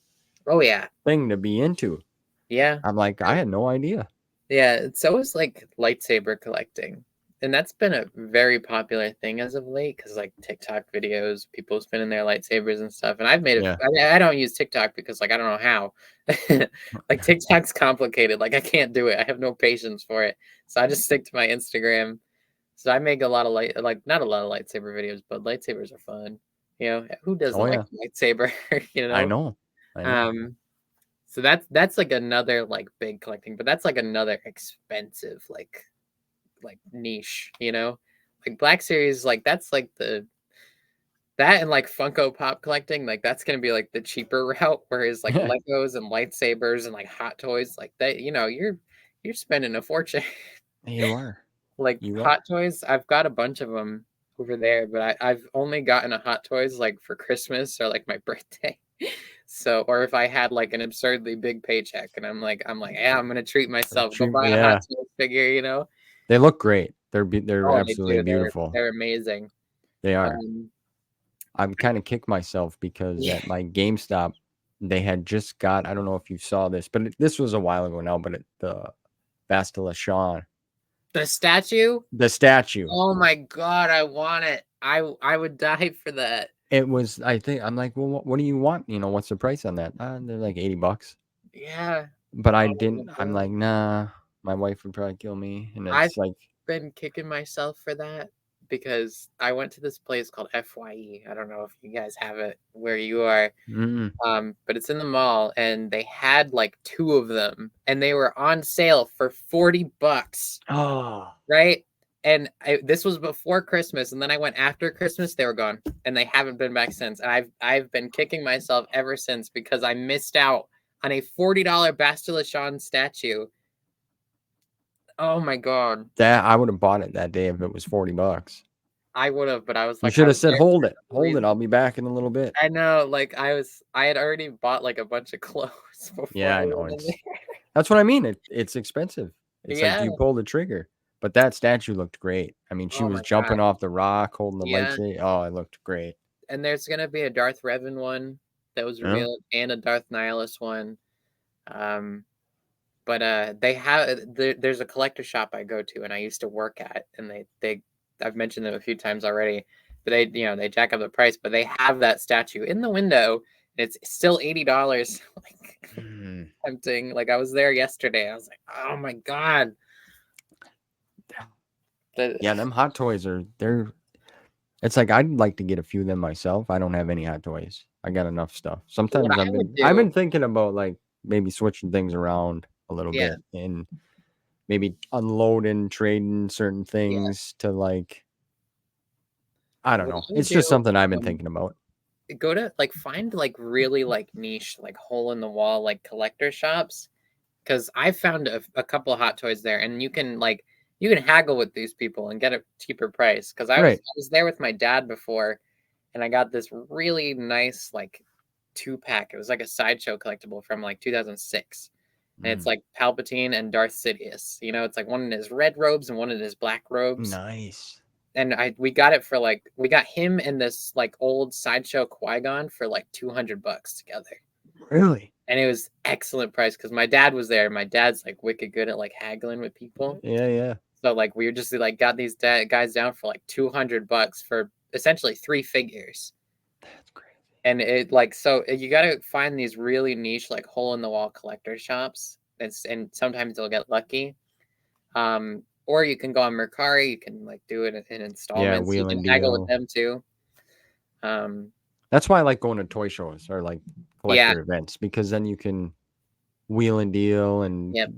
Oh yeah. thing to be into." Yeah. I'm like, "I had no idea." Yeah, it's always like lightsaber collecting. And that's been a very popular thing as of late because like TikTok videos, people spinning their lightsabers and stuff. And I've made it. Yeah. I don't use TikTok because like I don't know how. Like TikTok's complicated. Like I can't do it. I have no patience for it. So I just stick to my Instagram. So I make a lot of like not a lot of lightsaber videos, but lightsabers are fun. Who doesn't Oh like yeah. a lightsaber? You I know. know. I know. Um, so that's like another like big collecting, but that's like another expensive like niche, like Black Series, like that's like that and like Funko Pop collecting, like that's gonna be like the cheaper route. Whereas like Legos and lightsabers and like Hot Toys, like that, you're spending a fortune. You are. Like You are. Hot Toys, I've got a bunch of them over there, but I've only gotten a Hot Toys like for Christmas or like my birthday. So, or if I had like an absurdly big paycheck and I'm like, yeah, I'm gonna treat myself, go buy a Hot Yeah. Toys figure. They look great. They're Oh, they absolutely do. beautiful. They're amazing. They are. Um, I'm kind of kicked myself because yeah, at my GameStop, they had just got, I don't know if you saw this, but this was a while ago now, but the Bastila Sean, the statue. the statue, Oh my god, I want it. I would die for that. it was, I think, I'm like, well, what do you want? What's the price on that? They're like $80. Yeah. But I Oh my didn't, I'm god. like, nah, my wife would probably kill me. And I've it's like, been kicking myself for that because I went to this place called FYE. I don't know if you guys have it where you are. mm, But it's in the mall and they had like two of them and they were on sale for $40, oh, right? And this was before Christmas, and then I went after Christmas. They were gone, and they haven't been back since. And I've been kicking myself ever since because I missed out on a $40 Bastila Sean statue. Oh my god, that I would have bought it that day if it was $40. I would have, but I was You like, should I have was said, there hold for it, no hold it. reason. I'll be back in a little bit. I know, like I had already bought like a bunch of clothes before Yeah, I I know. went in there. That's what I mean. It's expensive. It's like, do Yeah. you pull the trigger? But that statue looked great. I mean, she Oh was my god. jumping off the rock, holding the Yeah. lightsaber. Oh, it looked great. And there's gonna be a Darth Revan one that was Yeah. revealed, and a Darth Nihilus one. Um, but they have there's a collector shop I go to, and I used to work at, and they I've mentioned them a few times already, but they jack up the price, but they have that statue in the window, and it's still $80. Like Mm. tempting. Like I was there yesterday, I was like, oh my god. The, Yeah, them hot toys they're. It's like I'd like to get a few of them myself. I don't have any hot toys. I got enough stuff. what Sometimes I would I've do, been thinking about like maybe switching things around a little yeah, bit and maybe trading certain yeah. things to like I don't What know. I would It's do, just something I've been um, thinking about. go to like find like really like niche like hole in the wall like collector shops because I found a couple of hot toys there and you can haggle with these people and get a cheaper price because Right. I was there with my dad before and I got this really nice like 2-pack. It was like a sideshow collectible from like 2006 and it's Mm. like Palpatine and Darth Sidious. It's like one in his red robes and one in his black robes, Nice. and we got it for like we got him and this like old sideshow Qui-Gon for like $200 together. Really? And it was excellent price because my dad was there. My dad's like wicked good at like haggling with people. Yeah, yeah. So like we were just like got these guys down for like $200 for essentially 3 figures. That's crazy. And it like so you got to find these really niche like hole in the wall collector shops. And sometimes they'll get lucky. Or you can go on Mercari. You can like do it in Yeah, installments. You wheel can and haggle with deal. them too. Um, That's why I like going to toy shows or like yeah, collector events because then you can wheel and deal and yep.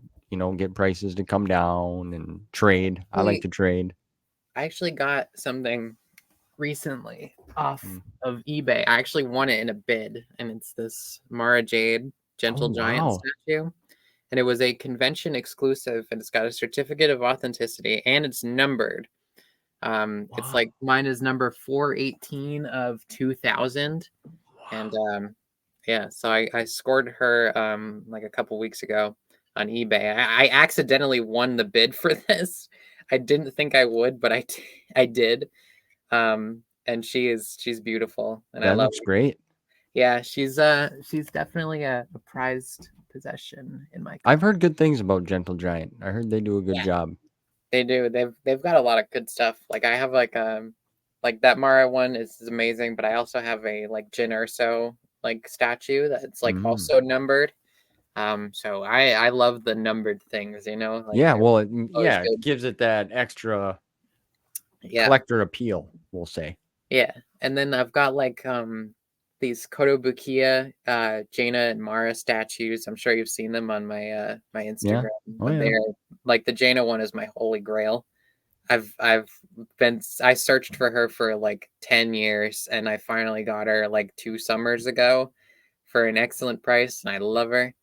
get prices to come down and trade. I like We to trade. I actually got something recently off Mm. of eBay. I actually won it in a bid, and it's this Mara Jade Oh Gentle Giant wow. statue. And it was a convention exclusive, and it's got a certificate of authenticity, and it's numbered. It's Wow. like mine is number 418 of 2000, and Wow. yeah. So I scored her like a couple weeks ago on eBay. I accidentally won the bid for this. I didn't think I would, but I did. And she's beautiful, and I That love looks her. great. Yeah, she's definitely a prized possession in my I've collection. heard good things about Gentle Giant. I heard they do a good Yeah, job. they do. They've got a lot of good stuff. Like I have like that Mara one is amazing, but I also have a like Jyn Erso like statue that's like Mm. also numbered. So I love the numbered things, like Yeah, they're well, always it good. gives it that extra Yeah, collector appeal, we'll say. yeah. And then I've got like these Kotobukiya Jaina and Mara statues. I'm sure you've seen them on my Yeah. Instagram, Oh but yeah. they're like the Jaina one is my holy grail. I searched for her for like 10 years, and I finally got her like 2 summers ago for an excellent price, and I love her.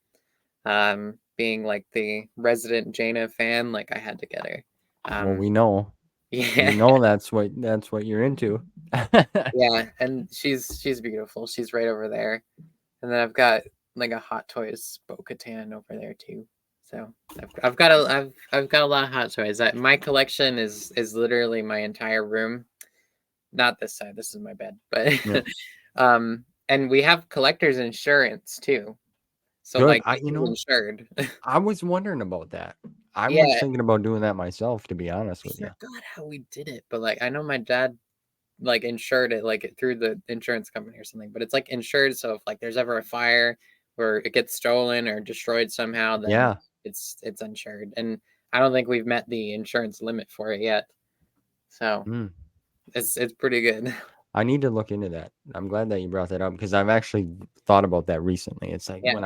Being like the resident Jaina fan, like I had to get her. Well, Um, we know. We yeah, know that's what you're into. yeah, and she's beautiful. She's right over there, and then I've got like a Hot Toys Bo-Katan over there too. So I've got a lot of Hot Toys. My collection is literally my entire room. Not this side. This is my bed, but Yeah. and we have collector's insurance too. So Good. like this is insured. I was wondering about that. I was Yeah, thinking about doing that myself, to be honest I with you. forgot how we did it, but like I know my dad like insured it like through the insurance company or something, but it's like insured, so if like there's ever a fire or it gets stolen or destroyed somehow, then Yeah. it's insured. And I don't think we've met the insurance limit for it yet. So Mm. it's pretty good. I need to look into that. I'm glad that you brought that up because I've actually thought about that recently. It's like Yeah. when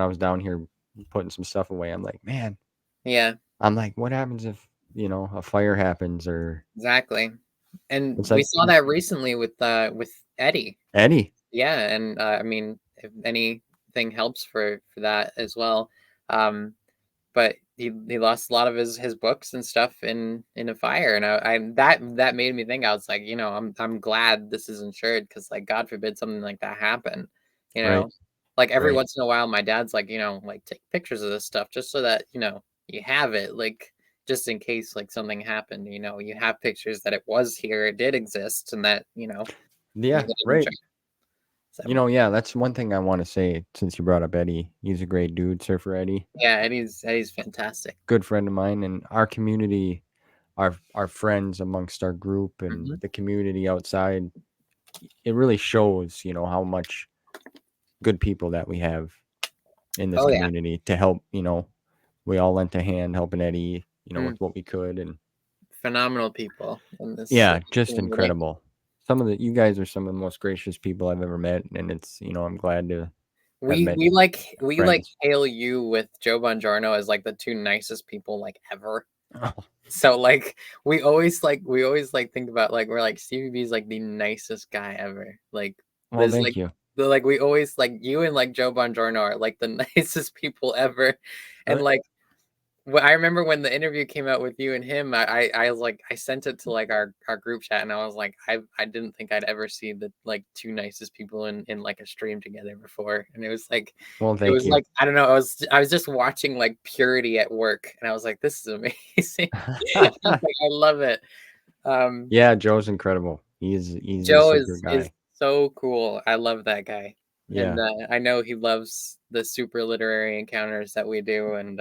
I was down here putting some stuff away, I'm like, man, Yeah, I'm like, what happens if, a fire happens or exactly. And it's we like saw that recently with Eddie. Eddie. Yeah, and I mean, if anything helps for that as well. But he lost a lot of his books and stuff in a fire, and I that made me think. I was like, I'm glad this is insured, because like God forbid something like that happen, you Right. know. Like every Right. once in a while, my dad's like, like take pictures of this stuff just so that you have it, like just in case like something happened, you have pictures that it was here, it did exist, and that you Yeah. get it Right. insured. So Yeah, that's one thing I want to say since you brought up Eddie. He's a great dude, Surfer Eddie. yeah, Eddie's fantastic. Good friend of mine and our community, our friends amongst our group and Hmm. the community outside. It really shows, how much good people that we have in this Oh yeah. community to help, we all lent a hand helping Eddie, Mm, with what we could. And phenomenal people in this yeah, just community. incredible. You guys are some of the most gracious people I've ever met. And it's, I'm glad to have We met we like we like friends. hail you with Joe Bongiorno as like the two nicest people like ever. Oh, So like we always like think about like we're like Stevie B's like the nicest guy ever. Like well, there's thank like you. like we always like you and like Joe Bongiorno are like the nicest people ever. And Uh, like well, I remember when the interview came out with you and him, I was like, I sent it to like our group chat, and I was like, I didn't think I'd ever see the like two nicest people in like a stream together before, and well, it thank was you. like I don't know, I was just watching like purity at work, and I was like, this is amazing. I was like, I love it. Um, Yeah, Joe's incredible. He's a Joe super is guy. so cool. I love that guy, and Yeah, I know he loves the super literary encounters that we do, and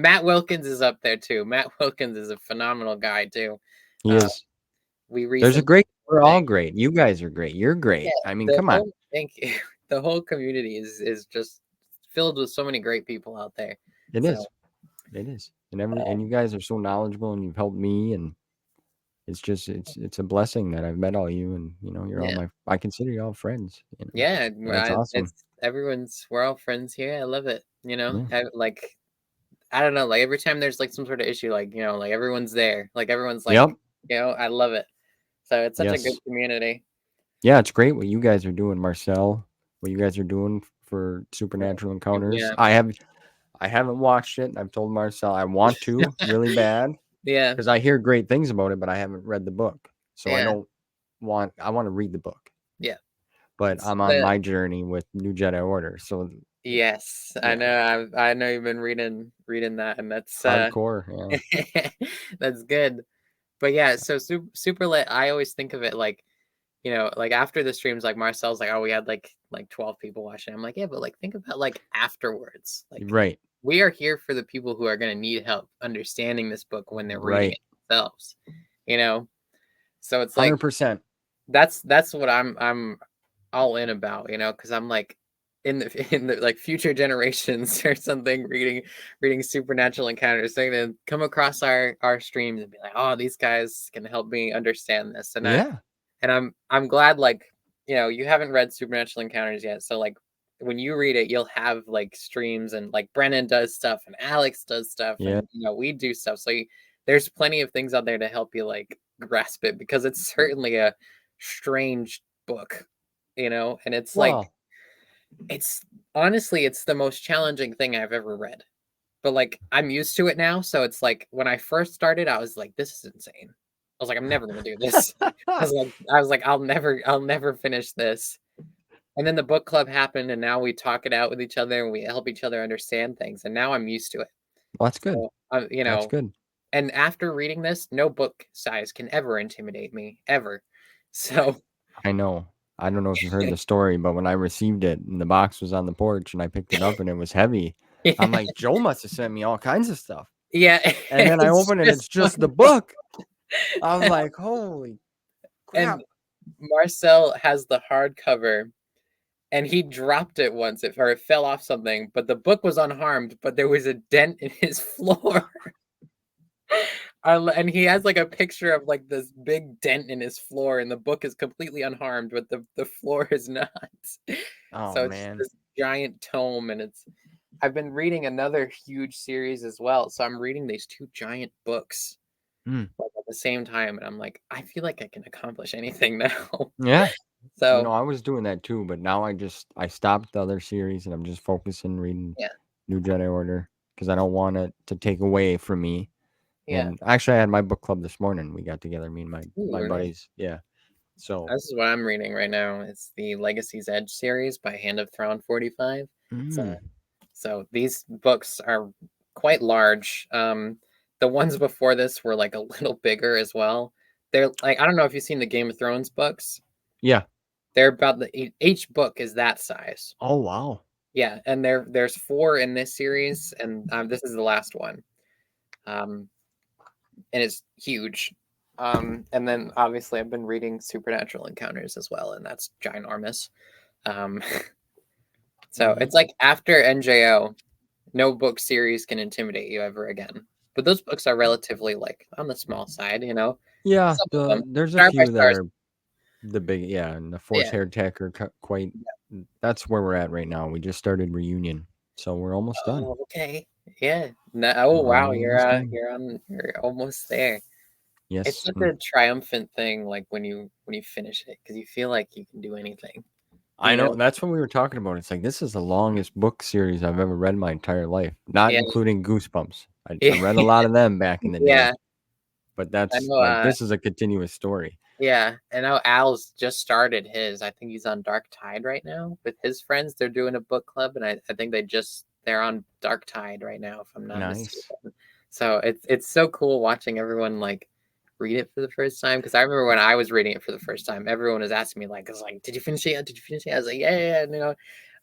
Matt Wilkins is up there too. Matt Wilkins is a phenomenal guy too. he Uh, is. we There's a recently great. We're all great. You guys are great. You're yeah, great. I mean, the come on. whole thank you. The whole community is just filled with so many great people out there. It So is. It is. And uh, you guys are so knowledgeable and you've helped me and it's a blessing that I've met all you and you're all yeah, I consider you all friends, yeah, and it's awesome. it's we're all friends here. I love it. Yeah. Like I don't know, like every time there's like some sort of issue, like like everyone's there, like everyone's like Yep. I love it. So it's such a good Yes. community. Yeah, it's great what you guys are doing, Marcel. What you guys are doing for Supernatural Encounters. Yeah, I haven't watched it. I've told Marcel I want to really bad yeah, because I hear great things about it, but I haven't read the book. So yeah, I want to read the book. yeah. But It's I'm on the my journey with New Jedi Order. So Yes, I yeah, know. I know you've been reading that, and that's hardcore. Yeah. that's good. But yeah, so super lit. I always think of it like like after the streams, like Marcel's like, oh, we had like 12 people watching. I'm like, yeah, but like think about like afterwards. Like Right. we are here for the people who are gonna need help understanding this book when they're reading Right. it themselves. You know, so it's like 100%. that's what I'm all in about, because I'm like in the in the like future generations or something reading supernatural encounters. They're gonna come across our streams and be like, oh, these guys can help me understand this. Yeah. And I'm glad like you haven't read Supernatural Encounters yet. So like when you read it, you'll have like streams and like Brennan does stuff and Alex does stuff Yeah. and we do stuff. there's plenty of things out there to help you like grasp it because it's certainly a strange book, and it's like Well, it's honestly it's the most challenging thing I've ever read. But like I'm used to it now, so it's like when I first started, I was like, this is insane. I was like, I'm never gonna do this. I was like, I'll never finish this. And then the book club happened, and now we talk it out with each other, and we help each other understand things. And now I'm used to it. well, that's good. So, That's good. and after reading this, no book size can ever intimidate me, ever. So, I know. I don't know if you've heard the story, but when I received it and the box was on the porch and I picked it up and it was heavy, I'm yeah, like, Joe must have sent me all kinds of stuff. yeah, And then I it's open it, it's just just the one book. I was like, holy crap. and Marcel has the hardcover, and he dropped it once, or it fell off something, but the book was unharmed, but there was a dent in his floor. And he has like a picture of like this big dent in his floor, and the book is completely unharmed, but the floor is not. Oh So it's man. this giant tome, and I've been reading another huge series as well. So I'm reading these two giant books Mm. like at the same time, and I'm like, I feel like I can accomplish anything now. Yeah. So I was doing that too, but now I stopped the other series and I'm just focusing reading yeah, New Jedi Order because I don't want it to take away from me. yeah. And actually, I had my book club this morning. We got together, me and my Ooh, nice. buddies. Yeah. So, This is what I'm reading right now. It's the Legacy's Edge series by Hand of Thrawn 45. mm, So these books are quite large. The ones before this were like a little bigger as well. They're like I don't know if you've seen the Game of Thrones books. yeah. They're about each book is that size. Oh wow. Yeah, and there's four in this series, and this is the last one. Um, and it's huge. And then obviously I've been reading Supernatural Encounters as well, and that's ginormous. Um, so Mhm. it's like after NJO, no book series can intimidate you ever again. But those books are relatively like on the small side. Yeah, Some of them. there's a Star by few that Stars. are the big, yeah, and the Force Yeah. Heretic are quite. That's where we're at right now. We just started Reunion, so we're almost done. Oh, okay. Yeah. No, oh We're wow, almost done. you're almost there. It's Yes, such a triumphant thing, like when you finish it, because you feel like you can do anything. I You know. know? That's what we were talking about. It's like this is the longest book series I've ever read in my entire life, not Yeah. including Goosebumps. I Yeah. read a lot of them back in the day, Yeah. but I that's know. like this is a continuous story. Yeah. I know Al's just started his. I think he's on Dark Tide right now with his friends. They're doing a book club, and I think they're on Dark Tide right now, if I'm not Nice. mistaken. So it's so cool watching everyone like read it for the first time. Because I remember when I was reading it for the first time, everyone was asking me like, did you finish it yet? Did you finish it? I was like, yeah, yeah,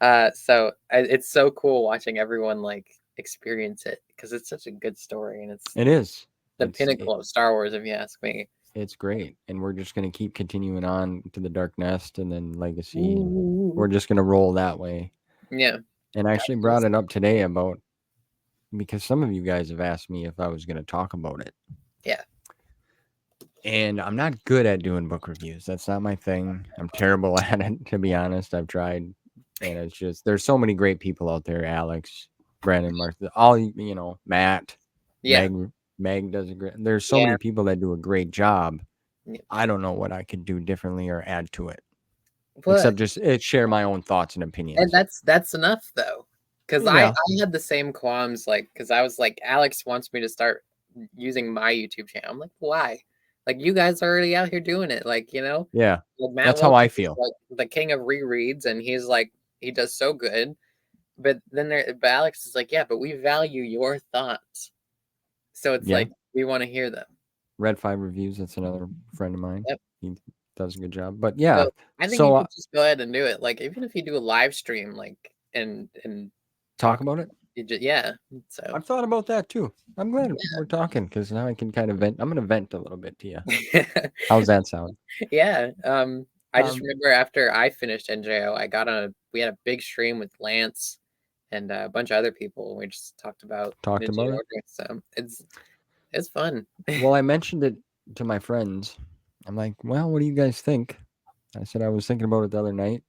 yeah. It's so cool watching everyone like experience it because it's such a good story and it's It is. the It's pinnacle of Star Wars, if you ask me. It's great, and we're just gonna keep continuing on to the Dark Nest and then Legacy, and we're Ooh. just gonna roll that way. Yeah. And I actually brought Yes. it up today about because some of you guys have asked me if I was gonna talk about it. Yeah. And I'm not good at doing book reviews. That's not my thing. I'm terrible at it, to be honest. I've tried, and it's just there's so many great people out there. Alex, Brandon, Martha, all Matt, Yeah. Meg. Meg does a great. There's so Yeah. many people that do a great job. Yeah. I don't know what I could do differently or add to it. But Except just share my own thoughts and and opinions. that's enough though. Because I Yeah. I had the same qualms, like, because I was like, Alex wants me to start using my YouTube channel. I'm like, why? Like, you guys are already out here doing it. Yeah. Like Matt That's how I Wilson is feel. like the king of rereads, and he's like, he does so good. But Alex is like, yeah, but we value your thoughts. So it's Yeah. like, we want to hear them. Red 5 Reviews, that's another friend of mine. Yep. He does a good job. But So yeah. I think you So could just go ahead and do it. Like, even if you do a live stream, like, and talk talk, about it. yeah. So I've thought about that too. I'm glad we're talking because now I can kind of vent. I'm going to vent a little bit to you. How's that sound? yeah. I just Um, remember after I finished NJO, we had a big stream with Lance and a bunch of other people. We just talked about talked Ninja about it. Order. So it's fun. Well, I mentioned it to my friends. I'm like, well, what do you guys think? I said I was thinking about it the other night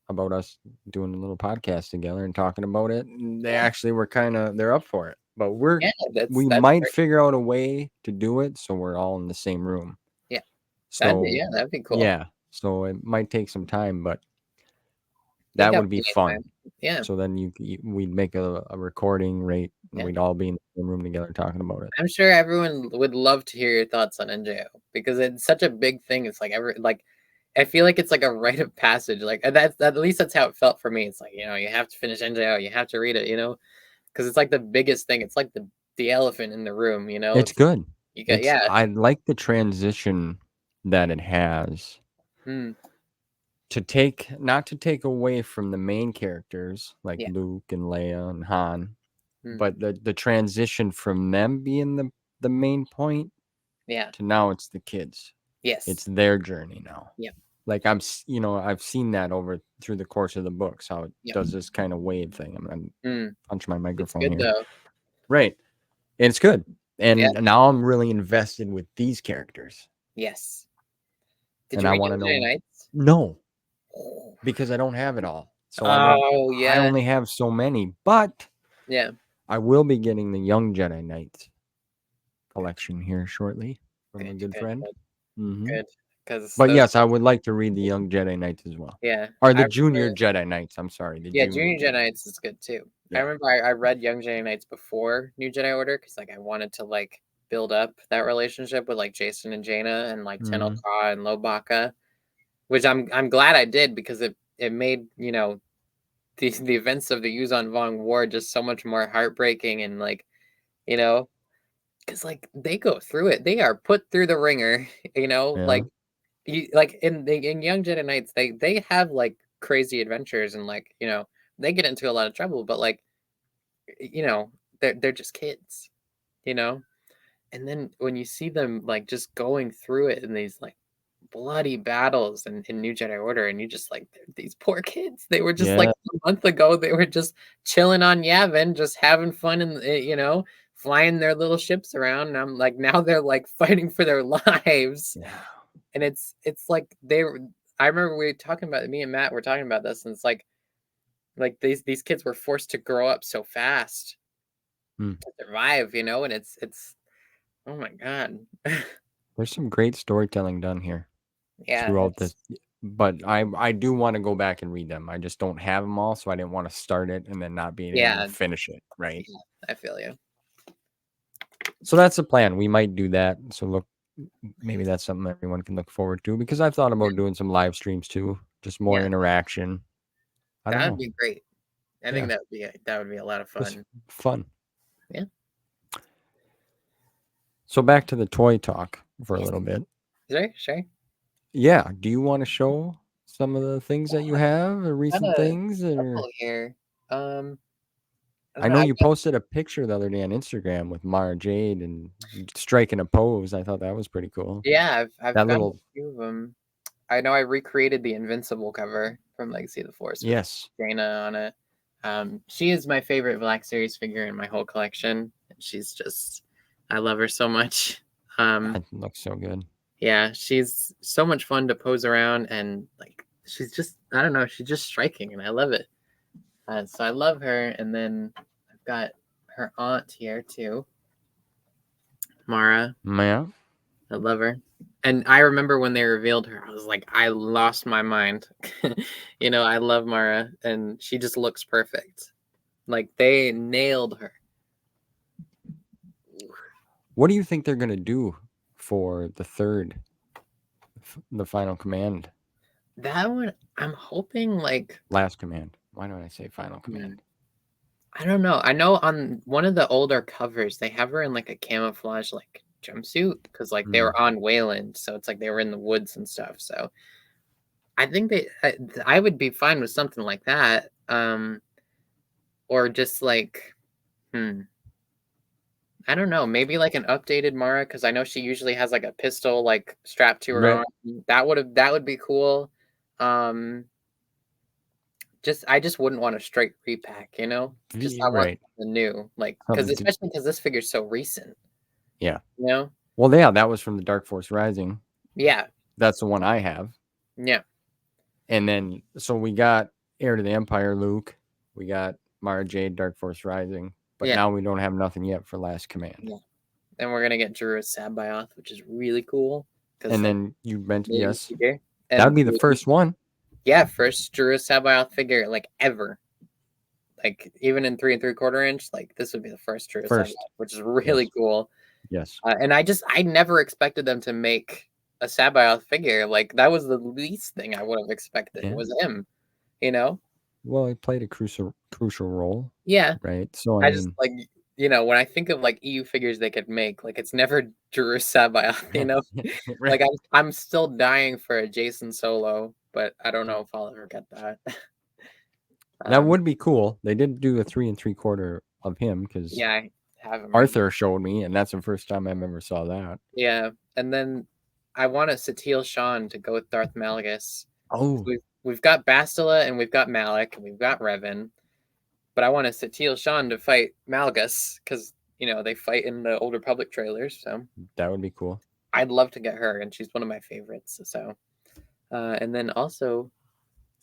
about us doing a little podcast together and talking about it. And they Yeah. actually were they're up for it. But Yeah, we that's might great. figure out a way to do it so we're all in the same room. Yeah, So that'd be cool. yeah, so it might take some time, but You'll that got would be plenty of fun. time. Yeah, So then we'd make a recording rate, and yeah. we'd all be in the same room together talking about it. I'm sure everyone would love to hear your thoughts on NJO because it's such a big thing. It's like I feel like it's like a rite of passage. Like that's at least that's how it felt for me. It's like you have to finish NJO, you have to read it, because it's like the biggest thing. It's like the elephant in the room. It's It's good. you got yeah, I like the transition that it has mm, not to take away from the main characters like yeah, Luke and Leia and Han, mm, but the transition from them being the main point yeah, to now it's the kids. It's yes, their journey now. yeah, Like I've seen that over through the course of the books how it yeah. does this kind of wave thing. I'm Mm, punch my it's microphone good here. though. Right. And it's good. Yeah, And now I'm really invested with these characters. yes. Did And you I read want to Young Jedi know Knights? no, Oh, because I don't have it all. So oh I yeah, only have so many, but yeah. I will be getting the Young Jedi Knights Good, collection here shortly from a good, good good, friend. good, Hmm. good. Because But those, yes, I would like to read the Young Jedi Knights as well. yeah, Or I the Junior remember. Jedi Knights. I'm sorry, the Yeah, Junior Junior Jedi. Jedi Knights is good too. I Yeah. remember I read Young Jedi Knights before New Jedi Order because like I wanted to like build up that relationship with like Jason and Jaina and like Tenel Hmm. Ka and Lobaka, which I'm glad I did because it made the events of the Yuzan Vong War just so much more heartbreaking and like you know because like they go through it, they are put through the ringer, Yeah. like like in Young Jedi Knights they have like crazy adventures and like they get into a lot of trouble, but like you know, they're just kids, you know? And then when you see them like just going through it in these like bloody battles in New Jedi Order, and you just like these poor kids. They were just like Yeah. a month ago, they were just chilling on Yavin, just having fun and flying their little ships around. And I'm like, now they're like fighting for their lives. Yeah. And it's like they were I remember we were talking about me and Matt were talking about this, and it's like these kids were forced to grow up so fast Hmm. to survive, and it's oh my god. There's some great storytelling done here Yeah, throughout this. it's But I do want to go back and read them. I just don't have them all, so I didn't want to start it and then not being able to yeah, finish it. Right. yeah, I feel you. So that's the plan. We might do that. So look, maybe that's something everyone can look forward to because I've thought about doing some live streams too, just more Yeah, interaction. I don't that would know. be great. I think Yeah, that would be a lot of just fun. fun. Yeah. So back to the toy talk for a Yes. little bit. Sure, sure. Yeah. Do you want to show some of the things that you have or Got recent a things? Or couple here. Um, I know I you posted a picture the other day on Instagram with Mara Jade and striking a pose. I thought that was pretty cool. yeah, I've That got a little, few of them. I know I recreated the Invincible cover from Legacy of the Force with yes, Jaina on it. She is my favorite Black Series figure in my whole collection. She's just, I love her so much. Um, that looks so good. yeah, she's so much fun to pose around, and like she's just, I don't know, she's just striking, and I love it. So I love her, and then I've got her aunt here too, Mara. Yeah. I love her. And I remember when they revealed her, I was like, I lost my mind. I love Mara, and she just looks perfect. Like they nailed her. What do you think they're gonna do for the final command, That one, I'm hoping like, last command? Why don't I say final hmm, command? I don't know. I know on one of the older covers, they have her in like a camouflage like jumpsuit because like they Mm, were on Wayland, so it's like they were in the woods and stuff. So I think I would be fine with something like that. Or just like, hmm, I don't know, maybe like an updated Mara because I know she usually has like a pistol like strapped to her right. arm. That would be cool. Um, I just wouldn't want a straight repack, you know? Just I want Right. the new, like, because Something to, especially because this figure's so recent, yeah. you know? Well, yeah, that was from the Dark Force Rising. Yeah, That's the one I have. yeah, And then so we got Heir to the Empire Luke. We got Mara Jade Dark Force Rising. But now we don't have nothing yet for Last Command. Yeah. And we're gonna get Drew Sabayoth, which is really cool. And then you mentioned, yes, figure. that would be the first one. Yeah, first Drew Sabayoth figure like ever. Like even in 3 3/4 inch, like this would be the first Drew Sabayoth, which is really cool. Yes. And I never expected them to make a Sabayoth figure. Like that was the least thing I would have expected was him, you know? Well, he played a crucial role. Yeah. Right. So I just like, you know, when I think of like EU figures they could make, like it's never Drew Sabayoth, you know? Right. Like I'm still dying for a Jason Solo, but I don't know if I'll ever get that. That would be cool. They did do a 3 3/4 of him because I have him. Arthur showed me, and that's the first time I ever saw that. Yeah, and then I want a Satele Shan to go with Darth Malgus. Oh, we've got Bastila and we've got Malak and we've got Revan, but I want a Satele Shan to fight Malgus because you know they fight in the Old Republic trailers. So that would be cool. I'd love to get her, and she's one of my favorites. So, and then also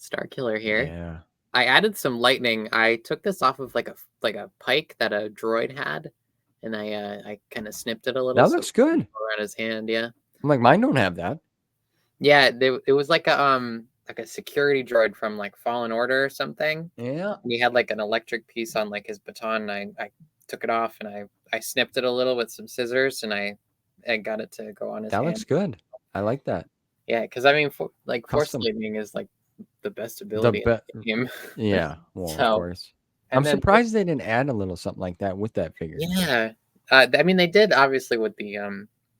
Starkiller here. Yeah. I added some lightning. I took this off of like a pike that a droid had, and I kind of snipped it a little. That looks good. Around his hand, yeah. I'm like, mine don't have that. Yeah, it was like a security droid from like Fallen Order or something. Yeah. And he had like an electric piece on like his baton. And I took it off and I snipped it a little with some scissors and I got it to go on his hand. That looks good. I like that. Yeah, because I mean, Force lightning is like the best ability in the game. Yeah, well, of course. I'm surprised they didn't add a little something like that with that figure. Yeah, I mean they did obviously with the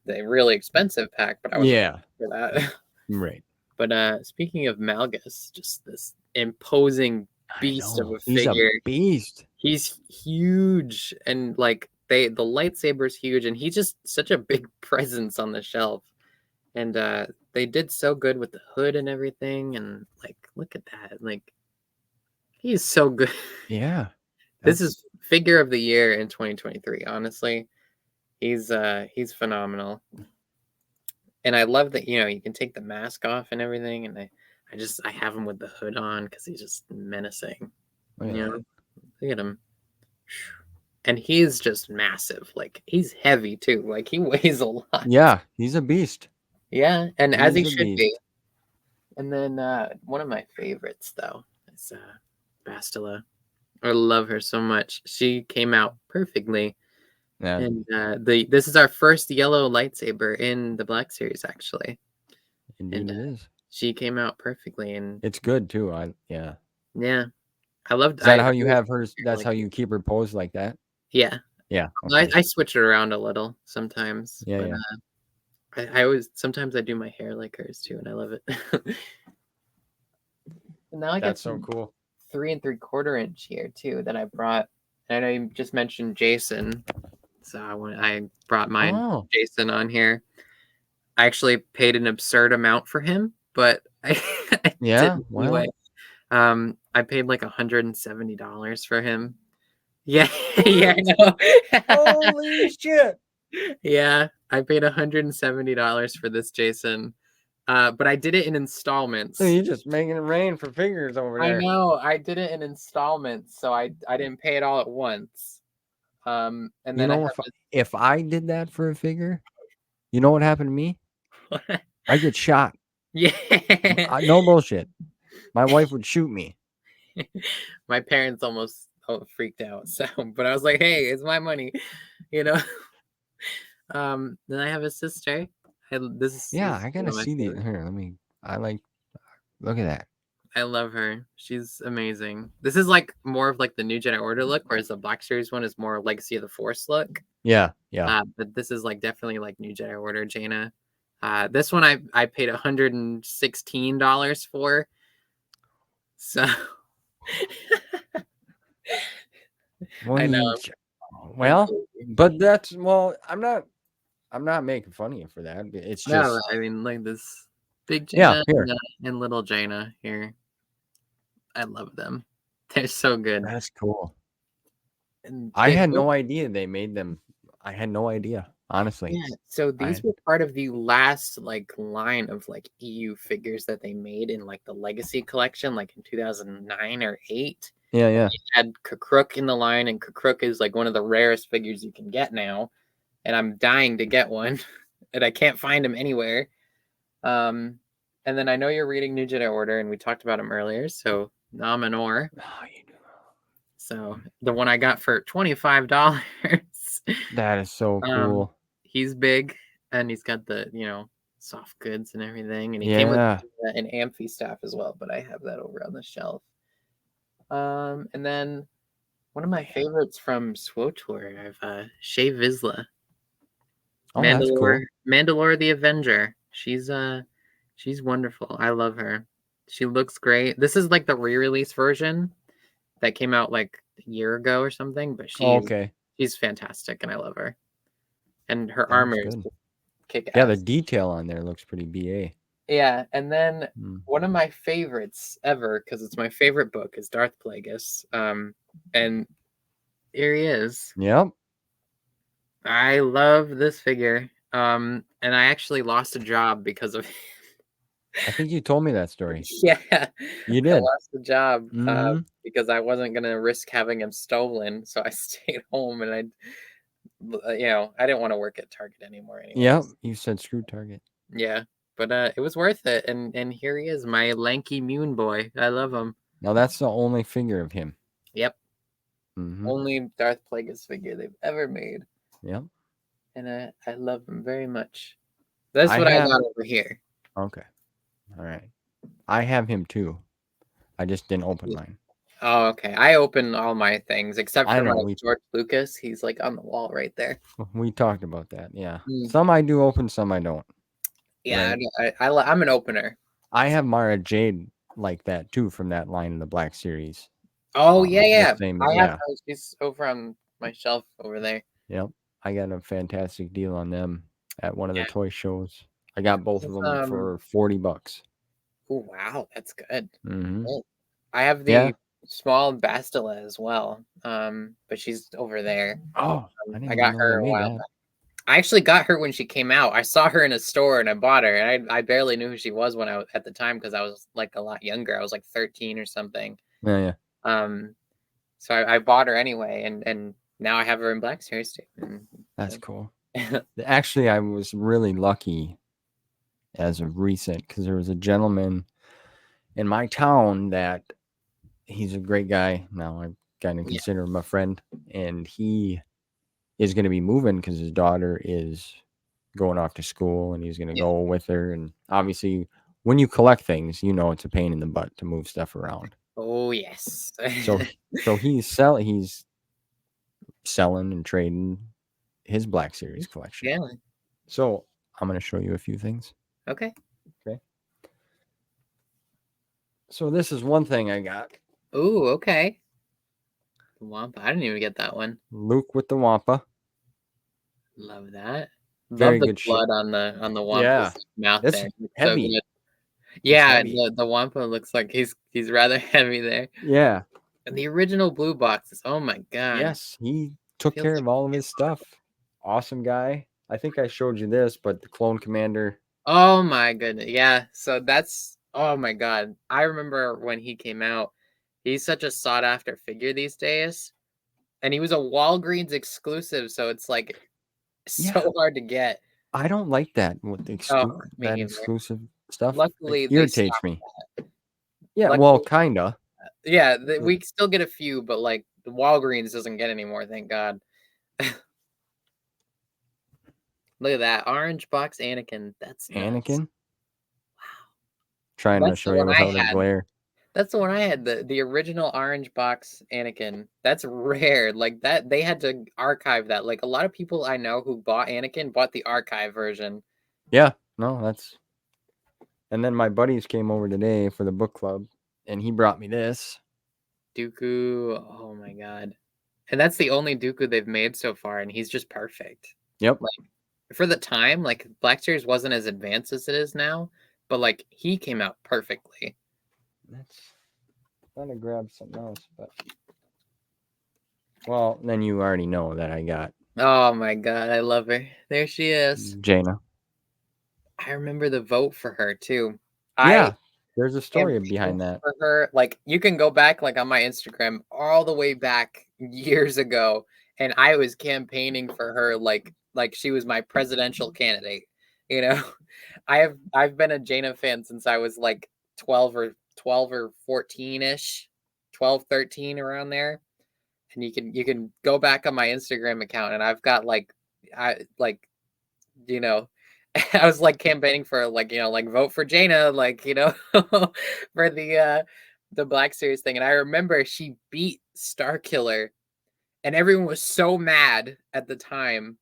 really expensive pack, but I was for that. Right. But speaking of Malgus, just this imposing beast of a figure. He's a beast. He's huge, and like the lightsaber's huge, and he's just such a big presence on the shelf. And they did so good with the hood and everything, and like look at that, like he's so good. Yeah, this is figure of the year in 2023. Honestly, he's phenomenal, and I love that you can take the mask off and everything, and I have him with the hood on because he's just menacing. Look at him, and he's just massive. Like he's heavy too. Like he weighs a lot. Yeah, he's a beast. Yeah, and as he should be. And then one of my favorites though is Bastila. I love her so much. She came out perfectly. Yeah. And this is our first yellow lightsaber in the Black Series, actually. Indeed, it is. She came out perfectly, and it's good too. Yeah. I loved. Is that how you have hers? That's how you keep her posed like that. Yeah. Yeah. Okay. I switch it around a little sometimes. Yeah. But, I always sometimes I do my hair like hers too, and I love it. And now I got so cool 3 3/4 inch here too that I brought. And I know you just mentioned Jason, so I brought mine Jason on here. I actually paid an absurd amount for him, but I didn't anyway. I paid like $170 for him. Yeah, yeah, I know. Holy shit! Yeah, I paid $170 for this Jason, but I did it in installments. So you're just making it rain for figures over there. I know. I did it in installments, so I didn't pay it all at once. And then if I did that for a figure, you know what happened to me? I get shot. Yeah. No bullshit. My wife would shoot me. My parents almost freaked out. So, but I was like, hey, it's my money, Then I have a sister. I gotta see these. Here, look at that. I love her. She's amazing. This is like more of like the New Jedi Order look, whereas the Black Series one is more Legacy of the Force look. Yeah. But this is like definitely like New Jedi Order Jaina. This one I paid $116 for. So I know. Well, but I'm not making fun of you for that. It's just I mean like this big Jaina and little Jaina here. I love them. They're so good. That's cool. And I had no idea they made them. I had no idea, honestly. Yeah, so these were part of the last like line of like EU figures that they made in like the Legacy collection, like in 2009 or 8. Yeah. He had Krook in the line, and Krook is like one of the rarest figures you can get now, and I'm dying to get one, and I can't find him anywhere. And then I know you're reading New Jedi Order, and we talked about him earlier. So Nominor. Oh, you do. So the one I got for $25. That is so cool. He's big, and he's got the soft goods and everything, and he came with Yeah. an amphi staff as well. But I have that over on the shelf. And then one of my favorites from SWOTOR, I've Shay Vizsla. Oh, that's cool. Mandalore the Avenger. She's wonderful. I love her. She looks great. This is like the re-release version that came out like a year ago or something, but Okay. she's fantastic and I love her. And her That looks armor is good. kick-ass. Yeah, the detail on there looks pretty BA. Yeah, and then one of my favorites ever, because it's my favorite book, is Darth Plagueis. And here he is. Yep. I love this figure. And I actually lost a job because of him. I think you told me that story. Yeah, You did. I lost the job Mhm. because I wasn't gonna risk having him stolen, so I stayed home and I didn't want to work at Target anymore. Anyways. Yep. You said screw Target. Yeah, but it was worth it, and here he is, my lanky Mune boy. I love him. Now that's the only figure of him. Yep. Mhm. Only Darth Plagueis figure they've ever made. Yep. And I love him very much. That's what I got over here. Okay. All right. I have him too. I just didn't open mine. Oh, okay. I open all my things except for my we George Lucas. He's like on the wall right there. talked about that. Yeah. Some I do open, some I don't. Yeah, right? I'm an opener. I have Mara Jade like that too from that line in the Black Series. Oh yeah. Same, I have those. She's over on my shelf over there. Yep. I got a fantastic deal on them at one of the toy shows. I got both of them for $40. Oh wow, that's good. Mm-hmm. I have the small Bastila as well, but she's over there. Oh, I got her a while back. I actually got her when she came out. I saw her in a store and I bought her. And I barely knew who she was when at the time because I was like a lot younger. I was like 13 or something. Yeah. So I bought her anyway, and now I have her in Black Series too. That's cool. Actually, I was really lucky as of recent because there was a gentleman in my town that he's a great guy. Now I kind of consider him a friend, and he is going to be moving because his daughter is going off to school, and he's going to go with her. And obviously, when you collect things, it's a pain in the butt to move stuff around. Oh yes. so he's selling and trading his Black Series collection. Yeah. So I'm going to show you a few things. Okay. So this is one thing I got. Ooh, okay. The Wampa. I didn't even get that one. Luke with the Wampa. Love that. Very Love the good blood on the Wampa's mouth there. It's heavy. So yeah, the Wampa looks like he's rather heavy there. Yeah. And the original blue boxes. Oh my god. Yes, he took care of all of his stuff. Awesome guy. I think I showed you this, but the Clone Commander. Oh my goodness. Yeah. So that's oh my god. I remember when he came out. He's such a sought after figure these days. And he was a Walgreens exclusive, so it's like so hard to get. I don't like that with the exclusive stuff. Luckily, it irritates me. That. Yeah, well, kinda. Yeah, we still get a few, but like the Walgreens doesn't get any more, thank God. Look at that orange box Anakin. That's nuts. Anakin. Wow. Trying to show you without a glare. That's the one I had. The original orange box Anakin. That's rare. Like that, they had to archive that. Like a lot of people I know who bought Anakin bought the archive version. Yeah, no, that's. And then my buddies came over today for the book club, and he brought me this. Dooku. Oh my god. And that's the only Dooku they've made so far, and he's just perfect. Yep. Like for the time, like Black Series wasn't as advanced as it is now, but like he came out perfectly. That's trying to grab something else, but well, then you already know that I got. Oh my god, I love her. There she is, Jaina. I remember the vote for her too. Yeah, There's a story campaigning behind that. for her. Like, you can go back, like, on my Instagram all the way back years ago, and I was campaigning for her like she was my presidential candidate, you know? I've been a Jaina fan since I was, like, 12 or 14-ish, 12, 13, around there, and you can go back on my Instagram account, and I've got, like, you know, I was like campaigning for, like, like, vote for Jaina, like, for the Black Series thing. And I remember she beat Starkiller and everyone was so mad at the time.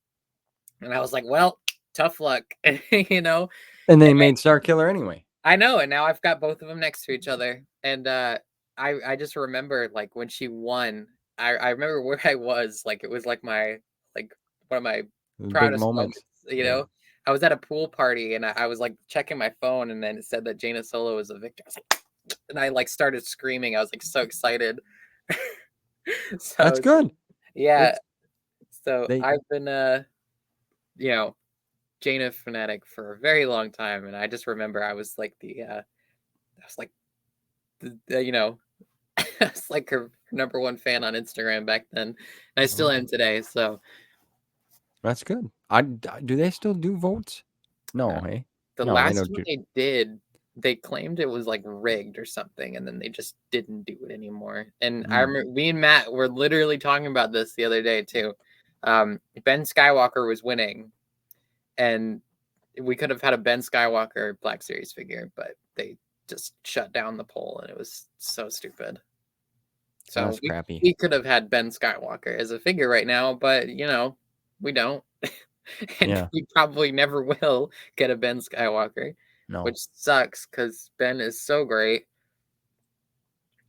And I was like, well, tough luck, you know. And they made Starkiller anyway. I know, and now I've got both of them next to each other. And I just remember, like, when she won, I remember where I was, like, it was like like one of my Big proudest moments, moments. Yeah. I was at a pool party and I was like checking my phone and then it said that Jaina Solo was a victor. I was like, and I like started screaming. I was like so excited. That's So good. yeah. It's So they I've been you know, Jaina fanatic for a very long time. And I just remember I was like I was like I was like her number one fan on Instagram back then. And I still am today. So That's good. Do they still do votes? No, hey. the No, they last don't one do. they did, they claimed it was like rigged or something, and then they just didn't do it anymore. And I remember me and Matt were literally talking about this the other day too. Ben Skywalker was winning, and we could have had a Ben Skywalker Black Series figure, but they just shut down the poll, and it was so stupid. So That's crappy. we could have had Ben Skywalker as a figure right now, but we don't. And Yeah. we probably never will get a Ben Skywalker, No. which sucks because Ben is so great.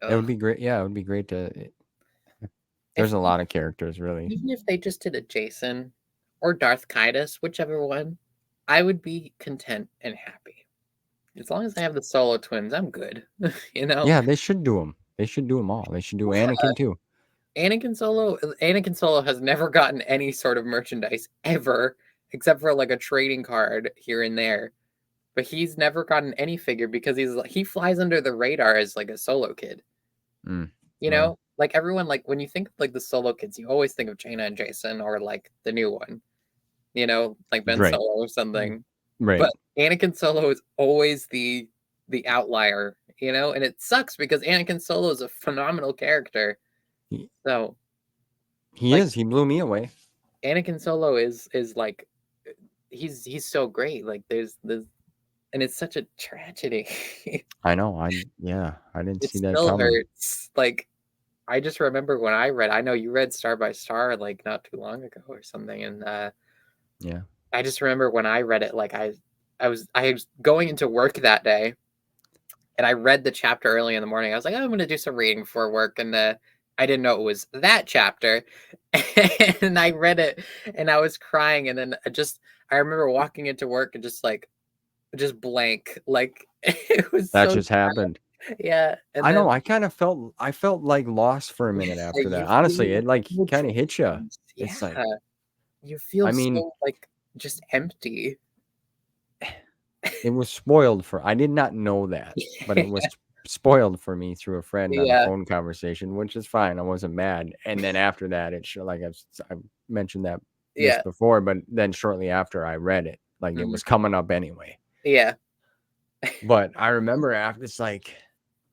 It would be great. Yeah, it would be great to. There's If a lot of characters, really. Even if they just did a Jason or Darth Kaidos, whichever one, I would be content and happy. As long as I have the Solo twins, I'm good. Yeah, they should do them. They should do them all. They should do Anakin too. Anakin Solo has never gotten any sort of merchandise ever, except for like a trading card here and there. But he's never gotten any figure because he flies under the radar as like a Solo kid. Well, Like everyone, like when you think of like the Solo kids, you always think of Jaina and Jason or like the new one, like Ben right. Solo or something. Right. But Anakin Solo is always the outlier, and it sucks because Anakin Solo is a phenomenal character. So He like is. He blew me away. Anakin Solo is like he's so great. Like there's and it's such a tragedy. I know. I didn't It see that still coming. hurts. Like I just remember when I know you read Star by Star like not too long ago or something, and Yeah. I just remember when I read it, like I was going into work that day, and I read the chapter early in the morning. I was like, oh, I'm gonna do some reading before work, and I didn't know it was that chapter, and I read it, and I was crying, and then I remember walking into work and just blank, like it was That so just happened. yeah, and I then know. I felt like lost for a minute after that. you Honestly, feel it like so kind of hits you. drained. It's Yeah, like, you feel I mean, so like just empty. it was spoiled for. I did not know that, but it was spoiled for me through a friend on a Yeah, phone conversation, which is fine. I wasn't mad. And then after that, like I've mentioned this yeah, before, but then shortly after I read it, like it mhm, was coming up anyway. yeah. But I remember after it's like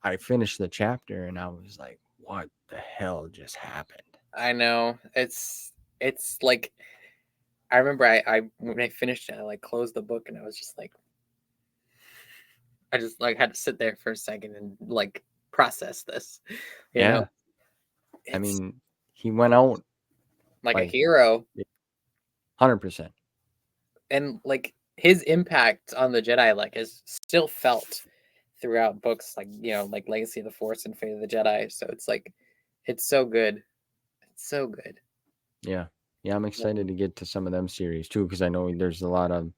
I finished the chapter and I was like, what the hell just happened? I know. It's like I remember I when I finished it, I like closed the book and I was just like I just like had to sit there for a second and like process this. You know, Yeah. I it's mean, he went out like a like hero 100%. and like his impact on the Jedi like is still felt throughout books like like Legacy of the Force and Fate of the Jedi. So it's like it's so good. It's so good. Yeah. Yeah, I'm Yeah. excited to get to some of them series too, because I know there's a lot of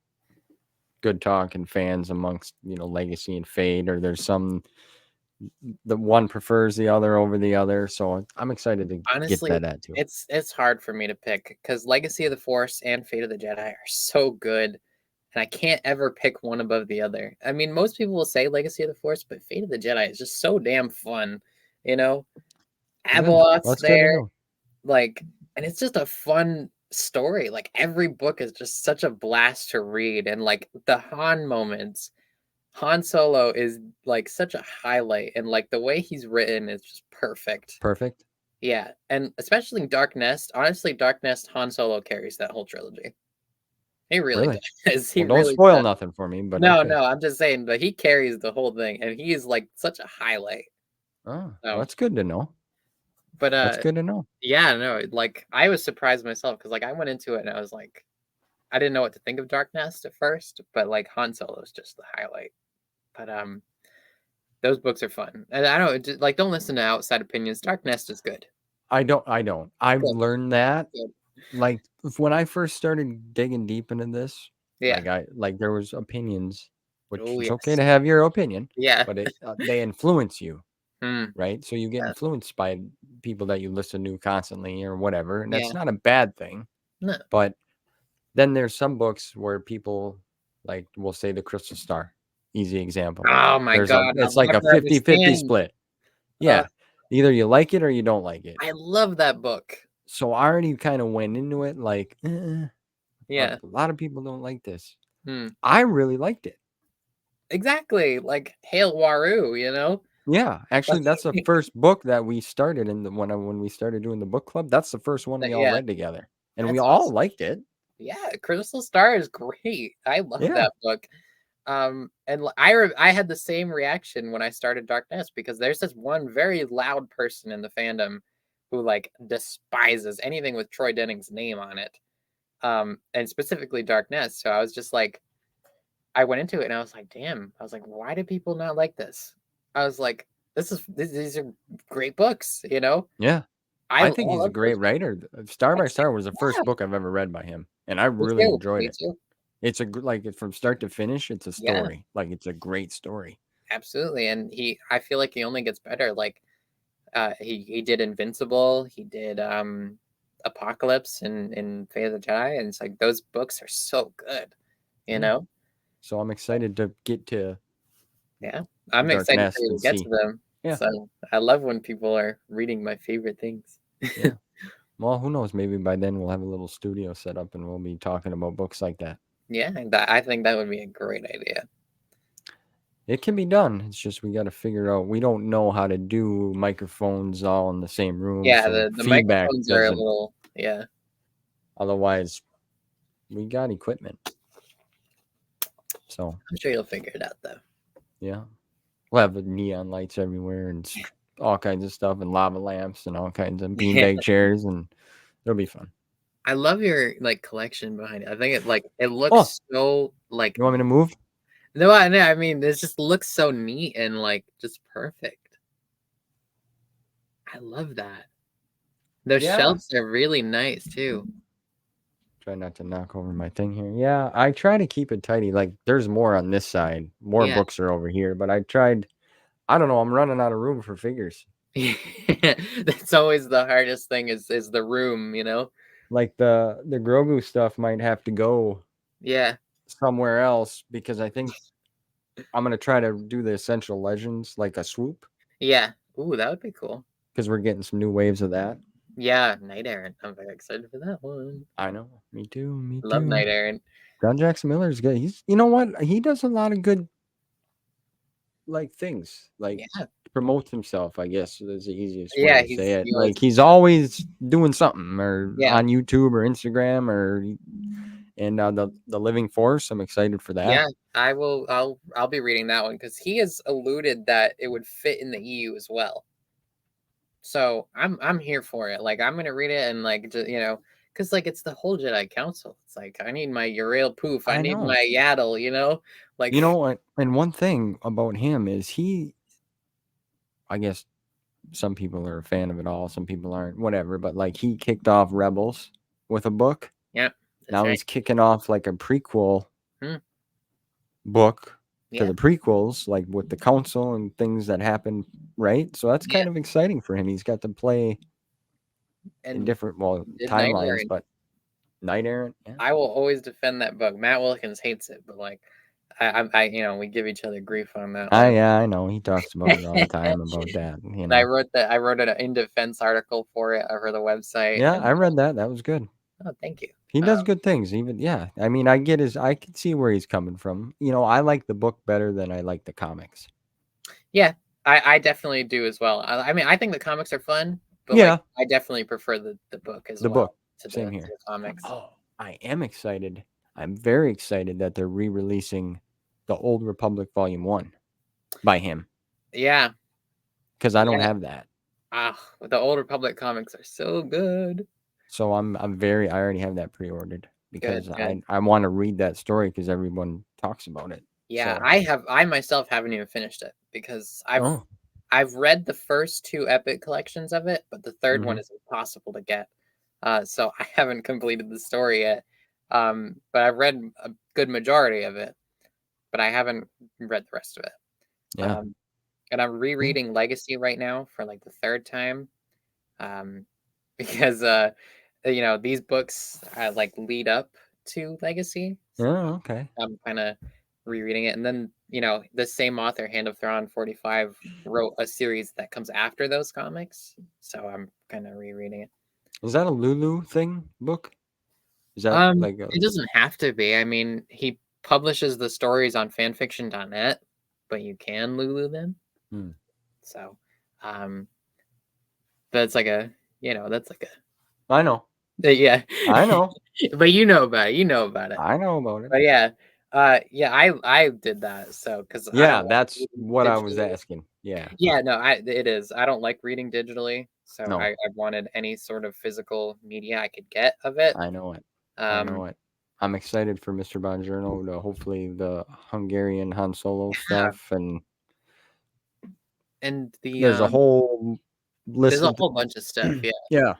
good talk and fans amongst, Legacy and Fade, or there's some the one prefers the other over the other. So I'm excited to get Honestly, that too. it's hard for me to pick because Legacy of the Force and Fate of the Jedi are so good. and I can't ever pick one above the other. I mean, most people will say Legacy of the Force, but Fate of the Jedi is just so damn fun, you know. Good. Well, Abeloth's that's good to there, know. like, and it's just a fun story. Like every book is just such a blast to read, and like the Han moments. Han Solo is like such a highlight, and like the way he's written is just perfect. Perfect. Yeah, and especially Dark Nest. Honestly, Dark Nest Han Solo carries that whole trilogy. He really Really? does. He Well, don't really spoil does. nothing for me, but No, okay. no, I'm just saying, but he carries the whole thing, and he is like such a highlight. Oh, well, So, that's good to know. but That's good to know. yeah, no, like I was surprised myself because like I went into it and I was like, I didn't know what to think of Dark Nest at first, but like Han Solo is just the highlight. But those books are fun, and I don't like don't listen to outside opinions. Dark Nest is good. I don't. I've Good, learned that, good. like, when I first started digging deep into this, Yeah. like there was opinions, which Oh it's okay yes. to have your opinion, Yeah. but they influence you, Hmm. right? So you get Yeah. influenced by people that you listen to constantly or whatever, and Yeah. that's not a bad thing. No. But then there's some books where people like will say the Crystal Star, easy example. Oh my God, I'll It's like a never 50-50 understand. split. Uh, Yeah. Either you like it or you don't like it. I love that book. So I already kind of went into it like, a Yeah. lot of people don't like this. Hmm. I really liked it. Exactly. Like Hail Waru, you know? Yeah, Like actually, that's the first book that we started in the when we started doing the book club. That's the first one we all yeah, read together, and we that's all awesome. liked it. Yeah, Crystal Star is great. I love Yeah, that book. And I had the same reaction when I started Dark Nest because there's this one very loud person in the fandom who like despises anything with Troy Denning's name on it. And specifically Dark Nest. So I was just like, I went into it and I was like, damn. I was like, why do people not like this? I was like, these are great books, you know? yeah. I I think he's a love great those books. writer. Star by Star was the Yeah, first book I've ever read by him, and I me really too. enjoyed Me it. too. It's like from start to finish, it's a Yeah, story. Like it's a great story. absolutely. And I feel like he only gets better. Like he did Invincible, he did Apocalypse and Fate of the Jedi, and it's like those books are so good, you Yeah. know? So I'm excited to get to Yeah. I'm Dark excited for Nest you and to get to see. them. Yeah, So I love when people are reading my favorite things. yeah. Well, who knows? Maybe by then we'll have a little studio set up and we'll be talking about books like that. Yeah, I think that would be a great idea. It can be done. It's just we got to figure out. We don't know how to do microphones all in the same room, Yeah, so the feedback microphones are a doesn't. little yeah. Otherwise, we got equipment. So I'm sure you'll figure it out though. yeah, we'll have neon lights everywhere and all kinds of stuff and lava lamps and all kinds of Yeah. beanbag chairs, and it'll be fun. I love your like collection behind it. I think it Oh, looks so like you want me to move? no, I mean it just looks so neat and like just perfect. I love that. Those Yeah. shelves are really nice too. Try not to knock over my thing here. Yeah, I try to keep it tidy. Like there's more on this side. More Yeah. books are over here, but I tried. I don't know. I'm running out of room for figures. That's always the hardest thing is the room, you know? Like the Grogu stuff might have to go Yeah. somewhere else because I think I'm gonna try to do the Essential Legends like a swoop Yeah. Ooh, that would be cool. because we're getting some new waves of that. Yeah, Night Errant. I'm very excited for that one. I know. Me too. Me Love too. Night Errant. John Jackson Miller is good. He's you know what? He does a lot of good like things. Like Yeah. promotes himself, I guess is the easiest way Yeah, to say it. he Like always he's always doing something or yeah. on YouTube or Instagram or and the Living Force. I'm excited for that. Yeah, I will I'll be reading that one because he has alluded that it would fit in the EU as well. So I'm here for it. Like I'm gonna read it and like just, because like it's the whole Jedi Council. It's like I need my Uriel Poof, I I need know. my Yaddle, like You know what? And one thing about him is I guess some people are a fan of it all, some people aren't, whatever. But like he kicked off Rebels with a book. yeah, that's Now right. he's kicking off like a prequel Hmm, book to yeah, the prequels, like with the council and things that happen, right? So that's yeah, kind of exciting for him. He's got to play in and different, well, did Night timelines, Errant. but Knight Errant. Yeah. I will always defend that book. Matt Wilkins hates it, but like, we give each other grief on that one. Yeah, I know. He talks about it all the time about that. You And I know. wrote an in defense article for it for the website. Yeah, And I read that. That was good. oh, thank you. He does good things. Even yeah. I mean, I can see where he's coming from. You know, I like the book better than I like the comics. Yeah, I definitely do as well. I mean, I think the comics are fun, but Yeah. like, I definitely prefer the book as The well book. Same here. to the comics. Oh, I am excited. I'm very excited that they're re-releasing the Old Republic Volume 1 by him. Yeah. Because I don't have that. The Old Republic comics are so good. So I already have that pre-ordered because Good. I want to read that story because everyone talks about it. Yeah, So. I myself haven't even finished it because Oh. I've read the first 2 epic collections of it, but the third one Mhm. is impossible to get. So I haven't completed the story yet. But I've read a good majority of it, but I haven't read the rest of it. Yeah. And I'm rereading Legacy right now for like the 3rd time. Because these books like lead up to Legacy. So Oh, okay. I'm kind of rereading it. And then, the same author, Hand of Thrawn 45, wrote a series that comes after those comics. So I'm kind of rereading it. Is that a Lulu thing book? Is that like a It doesn't have to be. I mean, he publishes the stories on fanfiction.net, but you can Lulu them. Hmm. So, that's like that's like I know. yeah. I know. But you know about it. You know about it. I know about it. But yeah, I did that. So because I Yeah, don't like that's reading what I was digitally. asking. Yeah. Yeah, no, it is. I don't like reading digitally, so No, I wanted any sort of physical media I could get of it. I know it. I know Um, it. I'm excited for Mr. Bongiorno to hopefully the Hungarian Han Solo stuff, and and there's a whole there's list a of whole bunch of stuff, yeah. yeah.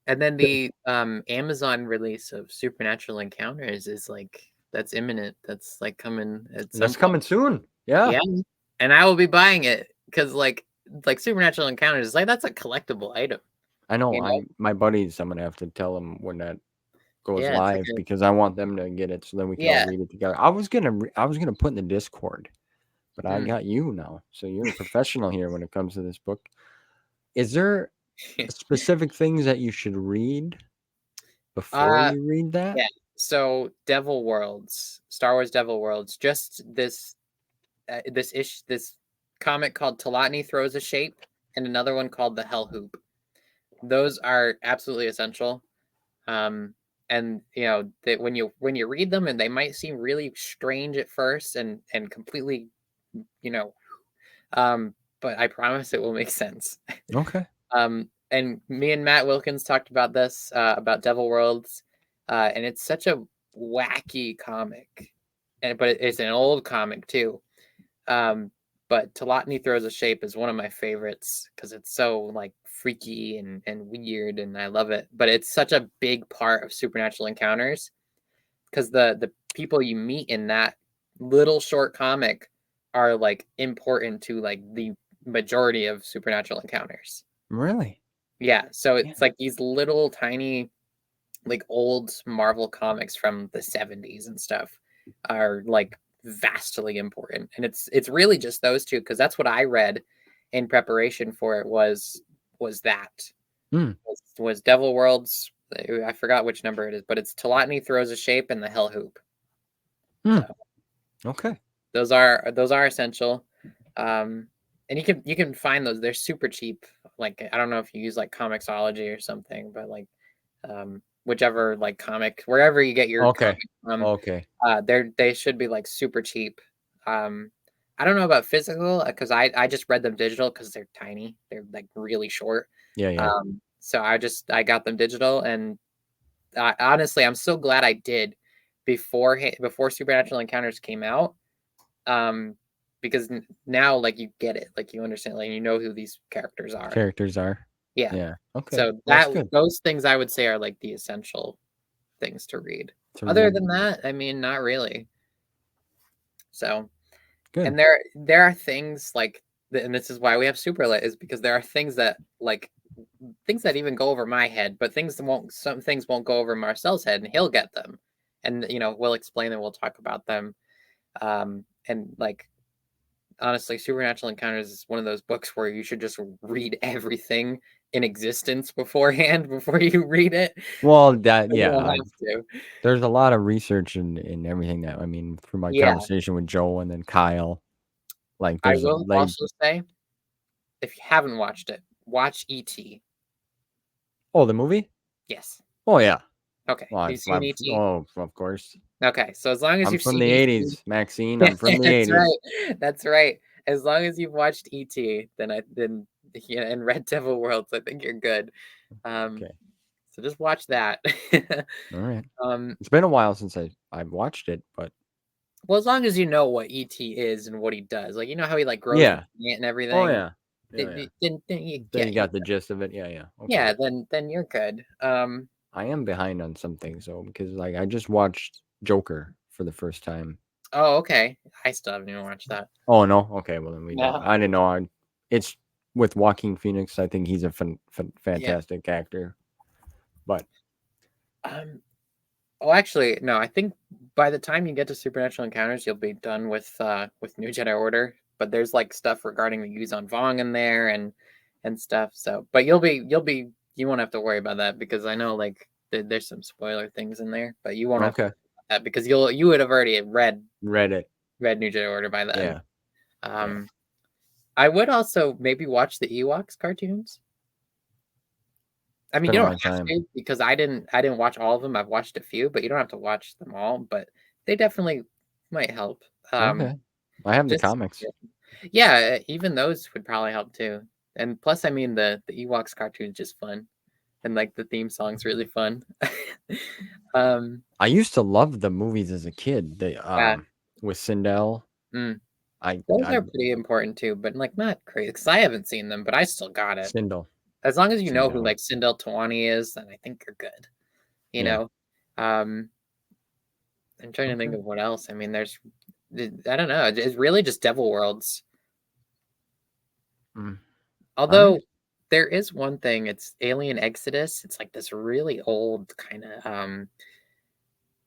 And then the Amazon release of Supernatural Encounters is like that's imminent. That's like coming at some That's point. coming soon. Yeah. Yeah, and I will be buying it because like Supernatural Encounters is like that's a collectible item. I know. You know? My buddies. I'm gonna have to tell them when that goes Yeah, it's like live because I want them to get it so then we can all yeah. read it together. I was gonna put in the Discord, but I Hmm. got you now, so you're a professional here when it comes to this book. Is there specific things that you should read before uh you read that? yeah. So Devil Worlds, Star Wars Devil Worlds, just this comic called Talatni Throws a Shape and another one called The Hell Hoop. Those are absolutely essential. And that when you read them and they might seem really strange at first and completely, you know, but I promise it will make sense. Okay. And me and Matt Wilkins talked about this about Devil Worlds, and it's such a wacky comic, but it's an old comic too. Um, but Talatni Throws a Shape is one of my favorites because it's so like freaky and weird, and I love it. But it's such a big part of Supernatural Encounters because the people you meet in that little short comic are like important to like the majority of Supernatural Encounters. Really? Yeah, so Yeah. it's like these little tiny like old Marvel comics from the 70s and stuff are like vastly important. And it's really just those two because that's what I read in preparation for it was that Hmm. was Devil Worlds. I forgot which number it is, but it's Talatni Throws a Shape and the Hell Hoop. Hmm. So Okay. those are essential. And you can find those. They're super cheap. Like I don't know if you use like Comixology or something, but like whichever like comic wherever you get your Okay. comic from, Okay. they should be like super cheap. I don't know about physical because I just read them digital because they're tiny. They're like really short. Yeah, yeah. So I got them digital, and honestly, I'm so glad I did before Supernatural Encounters came out. Because now like you get it, like you understand, like you know who these characters are. Characters are. Yeah. Yeah. Okay. So Well, that's good those things I would say are like the essential things to read. to Other read. than that, I mean, not really. So, Good. and there are things like, and this is why we have Superlit, is because there are things that like even go over my head, but some things won't go over Marcel's head, and he'll get them, and we'll explain them, we'll talk about them, and like honestly, Supernatural Encounters is one of those books where you should just read everything in existence beforehand before you read it. Well, But you don't have to. there's a lot of research in everything that I mean through my Yeah, conversation with Joe and then Kyle. Like I there's a will like also say, if you haven't watched it, watch E.T. oh the movie? Yes. Oh yeah. Okay. Well, You've seen E.T.? oh of course. Okay. So as long as I'm you've from seen the E.T., 80s, Maxine. yeah, I'm from the that's 80s. right. That's right. As long as you've watched E.T., then yeah, and Red Devil Worlds, I think you're good. Um, Okay. so just watch that. All right. um, It's been a while since I've watched it, but well, as long as you know what ET is and what he does, like how he like grows the yeah. plant and Oh everything, yeah. Yeah, yeah. then you Then you get you. got the gist of it. Yeah, yeah. Okay. Yeah, then you're good. I am behind on some things though because like I just watched Joker for the first time. Oh, okay. I still haven't even watched that. Oh no. Okay, well then we don't. No. I didn't know. It's with Joaquin Phoenix. I think he's a Yeah. fantastic actor. But Um. Oh, actually, no. I think by the time you get to Supernatural Encounters, you'll be done with New Jedi Order. But there's like stuff regarding the Yuzon Vong in there and stuff. So, but you won't have to worry about that because I know like there's some spoiler things in there, but you won't have to okay, worry about that because you would have already read it. read New Jedi Order by then. Yeah, yeah. Um, I would also maybe watch the Ewoks cartoons. I It's mean, been you a don't long have time. to because I didn't watch all of them. I've watched a few, but you don't have to watch them all. But they definitely might help. Okay, I have the Just comics. yeah, even those would probably help too. And plus, I mean, the Ewoks cartoon is just fun, and like the theme song's really fun. um, I used to love the movies as a kid. They yeah, with Sindel. mm, those I are pretty important too, but like not crazy because I haven't seen them, but I still got it. Sindel As long as you know who Sindel. like Sindel Tawani is, then I think you're good. You Yeah. know, um, I'm trying to think Okay. of what else. I mean, I don't know. It's really just Devil Worlds. Mm. All right. Although there is one thing, it's Alien Exodus. It's like this really old kind of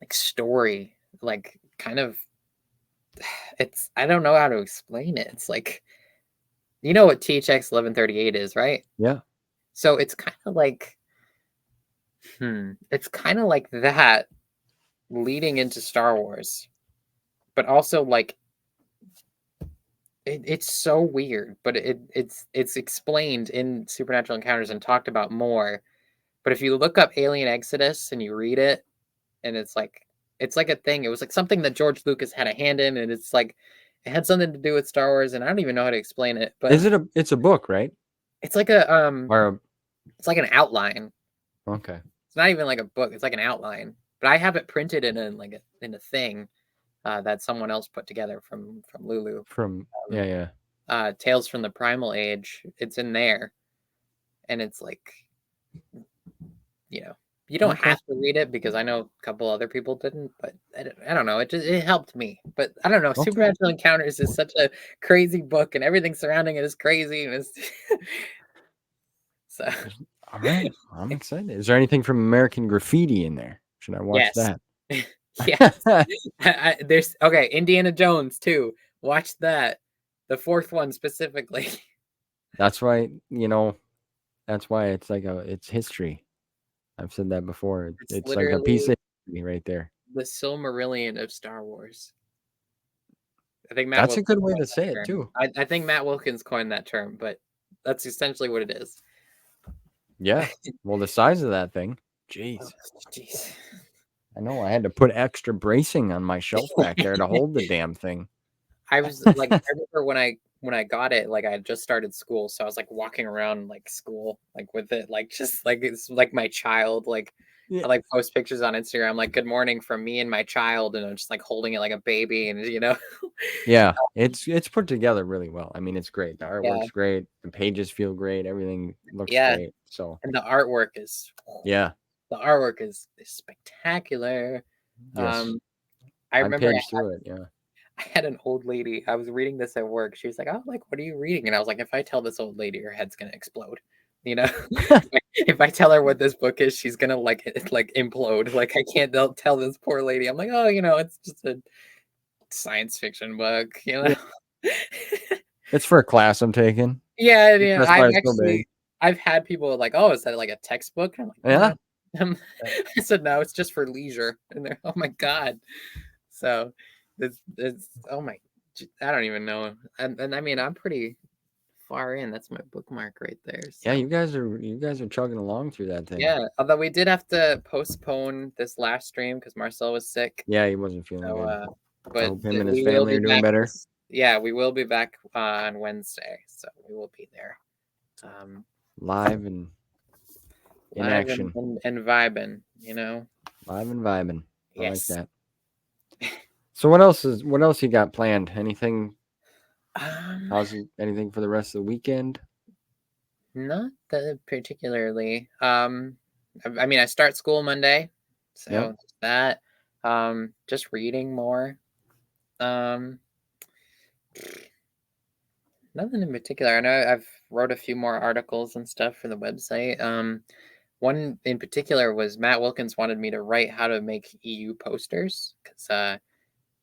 like story, like kind of. It's I don't know how to explain it. It's like you know what THX 1138 is, right? Yeah. So it's kind of like it's kind of like that leading into Star Wars, but also like it's so weird, but it's explained in Supernatural Encounters and talked about more. But if you look up Alien Exodus and you read it, and it's like a thing. It was like something that George Lucas had a hand in, and it's like it had something to do with Star Wars, and I don't even know how to explain it, but Is it a? It's a book, right? it's like a Or it's like an outline. okay. It's not even like a book. It's like an outline. But I have it printed in a thing that someone else put together from Lulu. From Um, yeah, yeah. Tales from the Primal Age. It's in there, and it's like you know you don't Okay. have to read it because I know a couple other people didn't, but I don't know. It helped me, but I don't know. Okay. Supernatural Encounters is such a crazy book, and everything surrounding it is crazy, and it's so All right. I'm excited. Is there anything from American Graffiti in there? Should I watch yes, that? yes. There's okay. Indiana Jones too. Watch that. The fourth one specifically. That's why, that's why it's like it's history. I've said that before. It's It's like a piece literally of history right there. the Silmarillion of Star Wars. I think Matt That's a Wilkins good way coined to say that it term. too. I think Matt Wilkins coined that term, but that's essentially what it is. Yeah. Well, the size of that thing. Oh, Jeez. jeez. I know I had to put extra bracing on my shelf back there to hold the damn thing. I was like, I remember when I got it, like I had just started school, so I was like walking around like school, like with it, like just like it's like my child, like Yeah. I like post pictures on Instagram, like good morning from me and my child, and I'm just like holding it like a baby, and Yeah. It's put together really well. I mean, it's great. The yeah, artwork's great. The pages feel great. Everything looks yeah, great. So and yeah. the artwork is spectacular. Yes. Um, I I remember paged through it. Yeah. I had an old lady. I was reading this at work. She was like, "Oh, like, what are you reading?" And I was like, "If I tell this old lady, her head's gonna explode." If I tell her what this book is, she's gonna implode. Like I can't tell this poor lady. I'm like, oh, it's just a science fiction book. Yeah. It's for a class I'm taking. Yeah, yeah. That's why it's so big. I've had people like, oh, is that like a textbook? And I'm like, Yeah. no. I said no, it's just for leisure. And they're, oh my god. So it's oh my, I don't even know. And I mean, I'm pretty far in. That's my bookmark right there. So. Yeah, you guys are chugging along through that thing. Yeah, although we did have to postpone this last stream because Marcel was sick. Yeah, he wasn't feeling So, good. but I hope him and his we will family be are doing back better. yeah, we will be back on Wednesday, so we will be there. Live and in action. And vibing, Live and vibing. I like Yes. that. So what else you got planned? Anything? Anything for the rest of the weekend? Not that particularly. I mean, I start school Monday, so Yep. that. Just reading more. Nothing in particular. I know I've wrote a few more articles and stuff for the website. One in particular was Matt Wilkins wanted me to write how to make EU posters because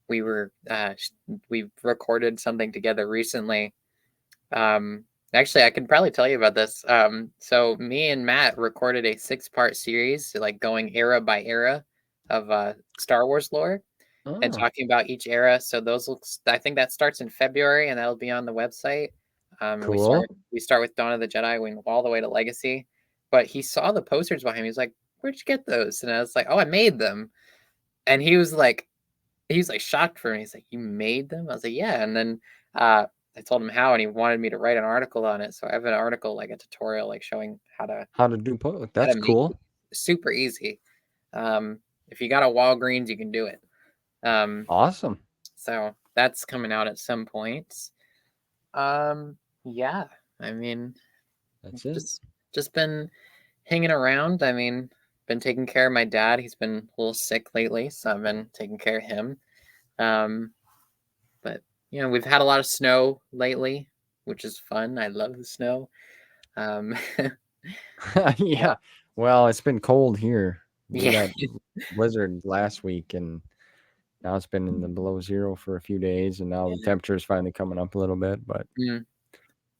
we recorded something together recently. Actually, I could probably tell you about this. So me and Matt recorded a 6-part series, like going era by era of Star Wars lore and talking about each era. So I think that starts in February, and that'll be on the website. Cool. We start with Dawn of the Jedi, we all the way to Legacy. But he saw the posters behind me. He's like, "Where'd you get those?" And I was like, "Oh, I made them." And he was like shocked for me. He's like, "You made them?" I was like, "Yeah." And then I told him how, and he wanted me to write an article on it. So I have an article, like a tutorial, like showing how to do that's cool. Super easy. If you got a Walgreens, you can do it. Awesome. So that's coming out at some point. Yeah, I mean, that's it. Just been hanging around. I mean, been taking care of my dad. He's been a little sick lately, so I've been taking care of him. But we've had a lot of snow lately, which is fun. I love the snow. Yeah. Well, it's been cold here. We Yeah. got blizzard last week, and now it's been in the below zero for a few days, and now the temperature is finally coming up a little bit. But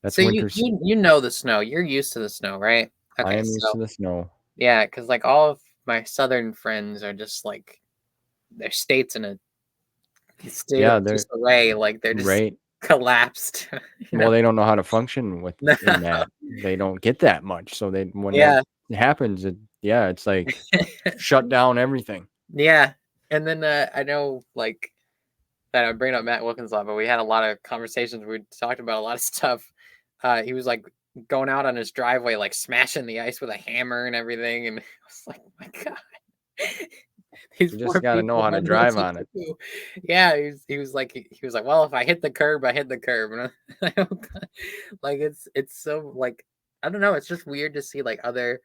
that's so winter. you know the snow. You're used to the snow, right? Okay, I am used to the snow. Yeah, because like all of my southern friends are just like their states in a state of disarray. Like they're just collapsed. Well, they don't know how to function in that. They don't get that much. So when that happens, it's like shut down everything. Yeah. And then I know like that I'm bringing up Matt Wilkins a lot, but we had a lot of conversations. We talked about a lot of stuff. He was like going out on his driveway, like smashing the ice with a hammer and everything. And I was like, oh my God. You just got to know how to drive on it. Yeah, he was like, well, if I hit the curb, I hit the curb. And I'm like, it's so like, I don't know. It's just weird to see like other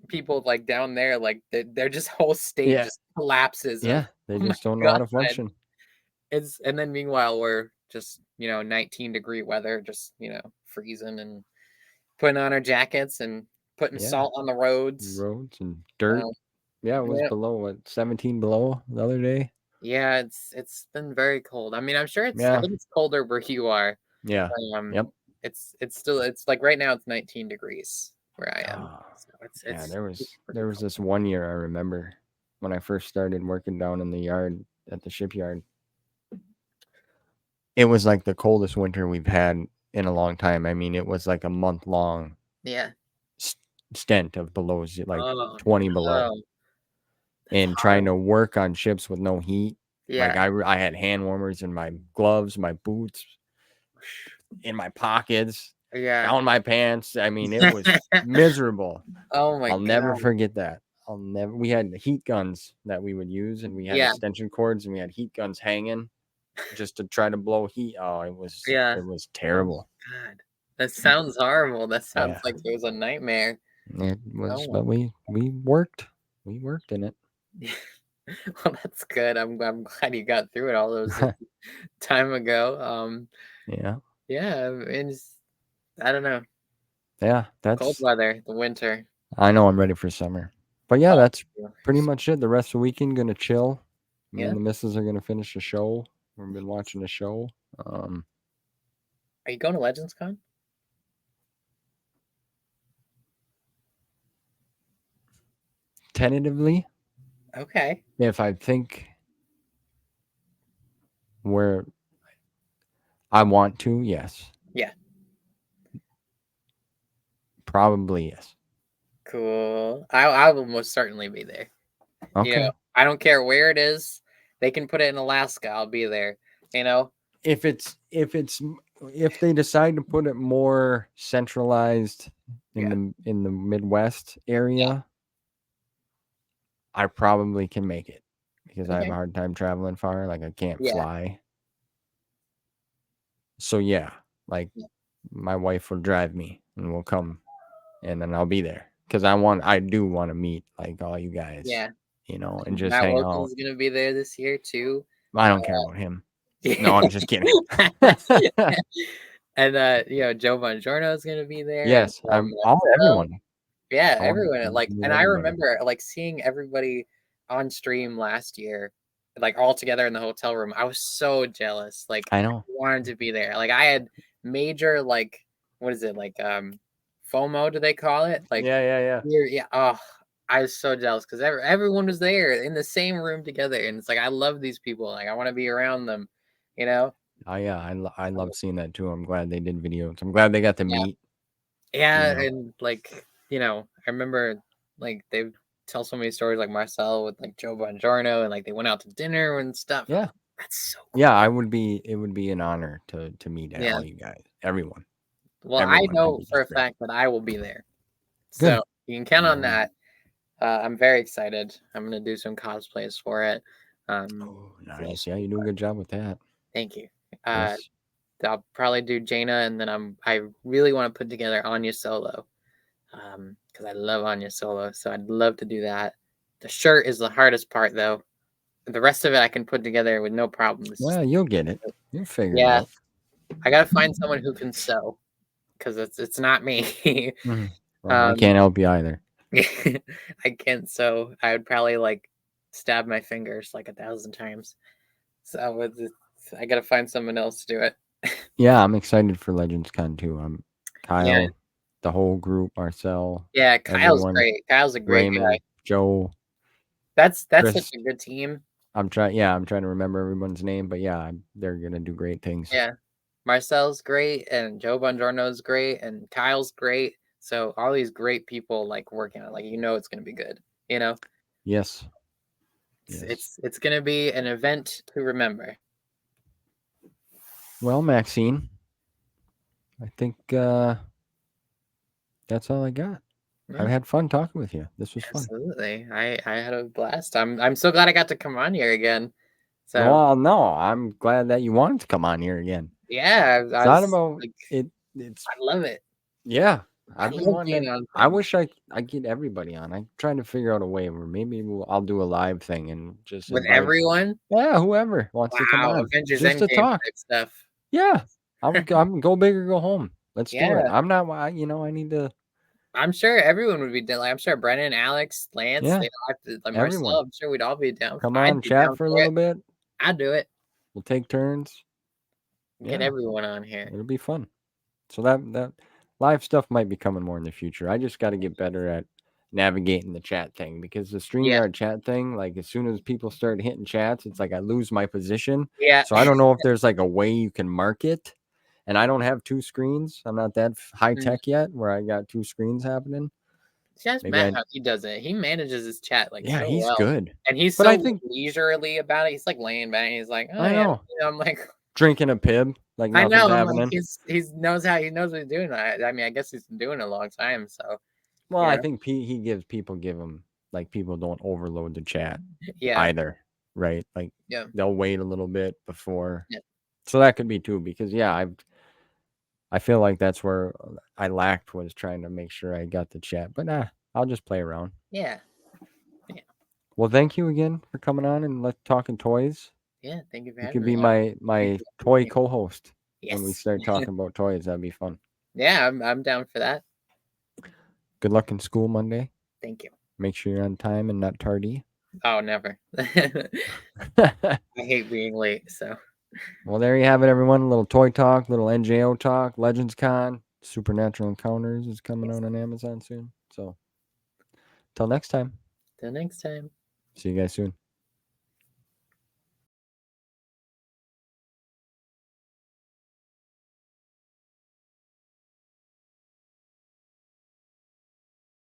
people like down there, like they're just whole state just collapses. Yeah, they just don't know how to function. And then meanwhile we're just 19-degree weather, just freezing and putting on our jackets and putting salt on the roads and dirt. Yeah, it was below 17 below the other day. Yeah, it's been very cold. I mean, I'm sure I think it's colder where you are. Yeah. Yep. It's still like right now it's 19 degrees where I am. So there was this one year I remember when I first started working down in the yard at the shipyard. It was like the coldest winter we've had in a long time. I mean, it was like a month-long stint of below, like 20 below. And trying to work on ships with no heat. Like I had hand warmers in my gloves, my boots, in my pockets, down my pants. I mean, it was miserable. Oh my God. I'll never forget that. We had heat guns that we would use, and we had extension cords, and we had heat guns hanging just to try to blow heat. Oh, it was terrible. Oh, God, that sounds horrible. That sounds like it was a nightmare. It was, but we worked in it. Well, that's good. I'm glad you got through it all those time ago. Yeah, and I don't know. Yeah, Cold that's. weather, the winter. I know I'm ready for summer. But yeah, Oh, that's yeah. pretty much it. The rest of the weekend gonna chill. Me Yeah. and the missus are gonna finish the show. We've been watching the show. Are you going to Legends Con? Tentatively, Okay. if I think where I want to, yes. Yeah. Probably yes. Cool. I will most certainly be there. You know, Okay. I don't care where it is. They can put it in Alaska. I'll be there. You know? If they decide to put it more centralized Yeah. in the Midwest Yeah. area, I probably can make it because I have a Okay. hard time traveling far. Like I can't Yeah. fly. So yeah, like Yeah. my wife will drive me and we'll come and then I'll be there because I do want to meet like all you guys, Yeah. and just Matt hang Wilson's out. gonna be there this year too. I don't care about him. No, Yeah. I'm just kidding. And Joe Bongiorno is gonna be there, and Yes, I'm all myself. everyone. Yeah, I want everyone. to Like, meet and I everybody. remember like seeing everybody on stream last year, like all together in the hotel room. I was so jealous. Like, I I know. wanted to be there. Like, I had major like what is it like FOMO? Do they call it? Like, Yeah. yeah. Oh, I was so jealous because everyone was there in the same room together, and it's like I love these people. Like, I want to be around them. You know? Oh yeah, I love seeing that too. I'm glad they did videos. I'm glad they got to Yeah. meet. Yeah, and like, I remember like they tell so many stories like Marcel with like Joe Bongiorno and like they went out to dinner and stuff. Yeah, That's so cool. yeah. It would be an honor to meet Yeah. all you guys. Everyone, Well, I everyone would know be for just a great. fact that I will be there. Good. So you can count on No. that. I'm very excited. I'm gonna do some cosplays for it. Oh, So nice. Yeah, you do a good job with that. thank you. Uh Yes. I'll probably do Jaina and then I really want to put together Anya Solo. Because I love Anya Solo, so I'd love to do that. The shirt is the hardest part, though. The rest of it I can put together with no problem. It's just, Well, you'll get it. You'll figure it yeah, out. I gotta find someone who can sew because it's not me. Mhm. Well, I um, can't help you either. I can't sew. I would probably like stab my fingers like 1,000 times. So I gotta find someone else to do it. Yeah, I'm excited for Legends Con too. I'm Yeah, Kyle, the whole group, Marcel, yeah. Kyle's everyone, great. Kyle's a great guy. Raymond, Joe, That's such Chris. a good team. I'm trying. Yeah, I'm trying to remember everyone's name, but yeah, they're gonna do great things. Yeah. Marcel's great and Joe Bongiorno's great and Kyle's great. So all these great people like working on it, like it's gonna be good. You know, Yes. it's Yes. it's, it's gonna be an event to remember. Well, Maxine, I think that's all I got. I Yeah, had fun talking with you. This was fun. absolutely. I had a blast. I'm so glad I got to come on here again. So Well, no, I'm glad that you wanted to come on here again. yeah, It's I not was about like, it. It's I love it. yeah. I I've been love wanting being to. on I things. wish I get everybody on. I'm trying to figure out a way where maybe I'll do a live thing and just With invite everyone. whoever wants to come Wow, on Avengers just to Endgame talk. type stuff. Yeah, I'm go big or go home. Let's do it. Yeah, I'm not. I need to. I'm sure everyone would be down. Like, I'm sure Brennan, Alex, Lance, Yeah, they all have to, like everyone, Marcel. I'm sure we'd all be down. come I'd on, be chat down for a for it. little bit. I'd do it. We'll take turns. Get Yeah, everyone on here. it'll be fun. So that live stuff might be coming more in the future. I just got to get better at navigating the chat thing because the Yeah, StreamYard chat thing, like as soon as people start hitting chats, it's like I lose my position. yeah, So I don't know if there's like a way you can mark it. And I don't have two screens. I'm not that high mm. tech yet where I got two screens happening. Just Maybe Matt I how he does it. He manages his chat like yeah, so he's well, good. and he's But so I think leisurely about it. He's like laying back. He's like, oh I yeah. know I'm like, drinking a pib like I nothing's know. I'm like, happening. he knows what he's doing. I mean, I guess he's been doing it a long time. So Well, you I know, think give him like people don't overload the chat yeah, either, right? Like yeah, they'll wait a little bit before. yeah, So that could be too because yeah, I feel like that's where I lacked was trying to make sure I got the chat. But I'll just play around. yeah, yeah. Well, thank you again for coming on and let's talking toys. Yeah. Thank you for You having could me. be I my appreciate toy it. co-host when we Yes. start talking about toys. That'd be fun. Yeah, I'm down for that. Good luck in school Monday. Thank you. Make sure you're on time and not tardy. Oh, never. I hate being late, so. Well, there you have it, everyone. A little toy talk, little NJO talk, Legends Con, Supernatural Encounters is coming out on Amazon soon. So, till next time. Till next time. See you guys soon.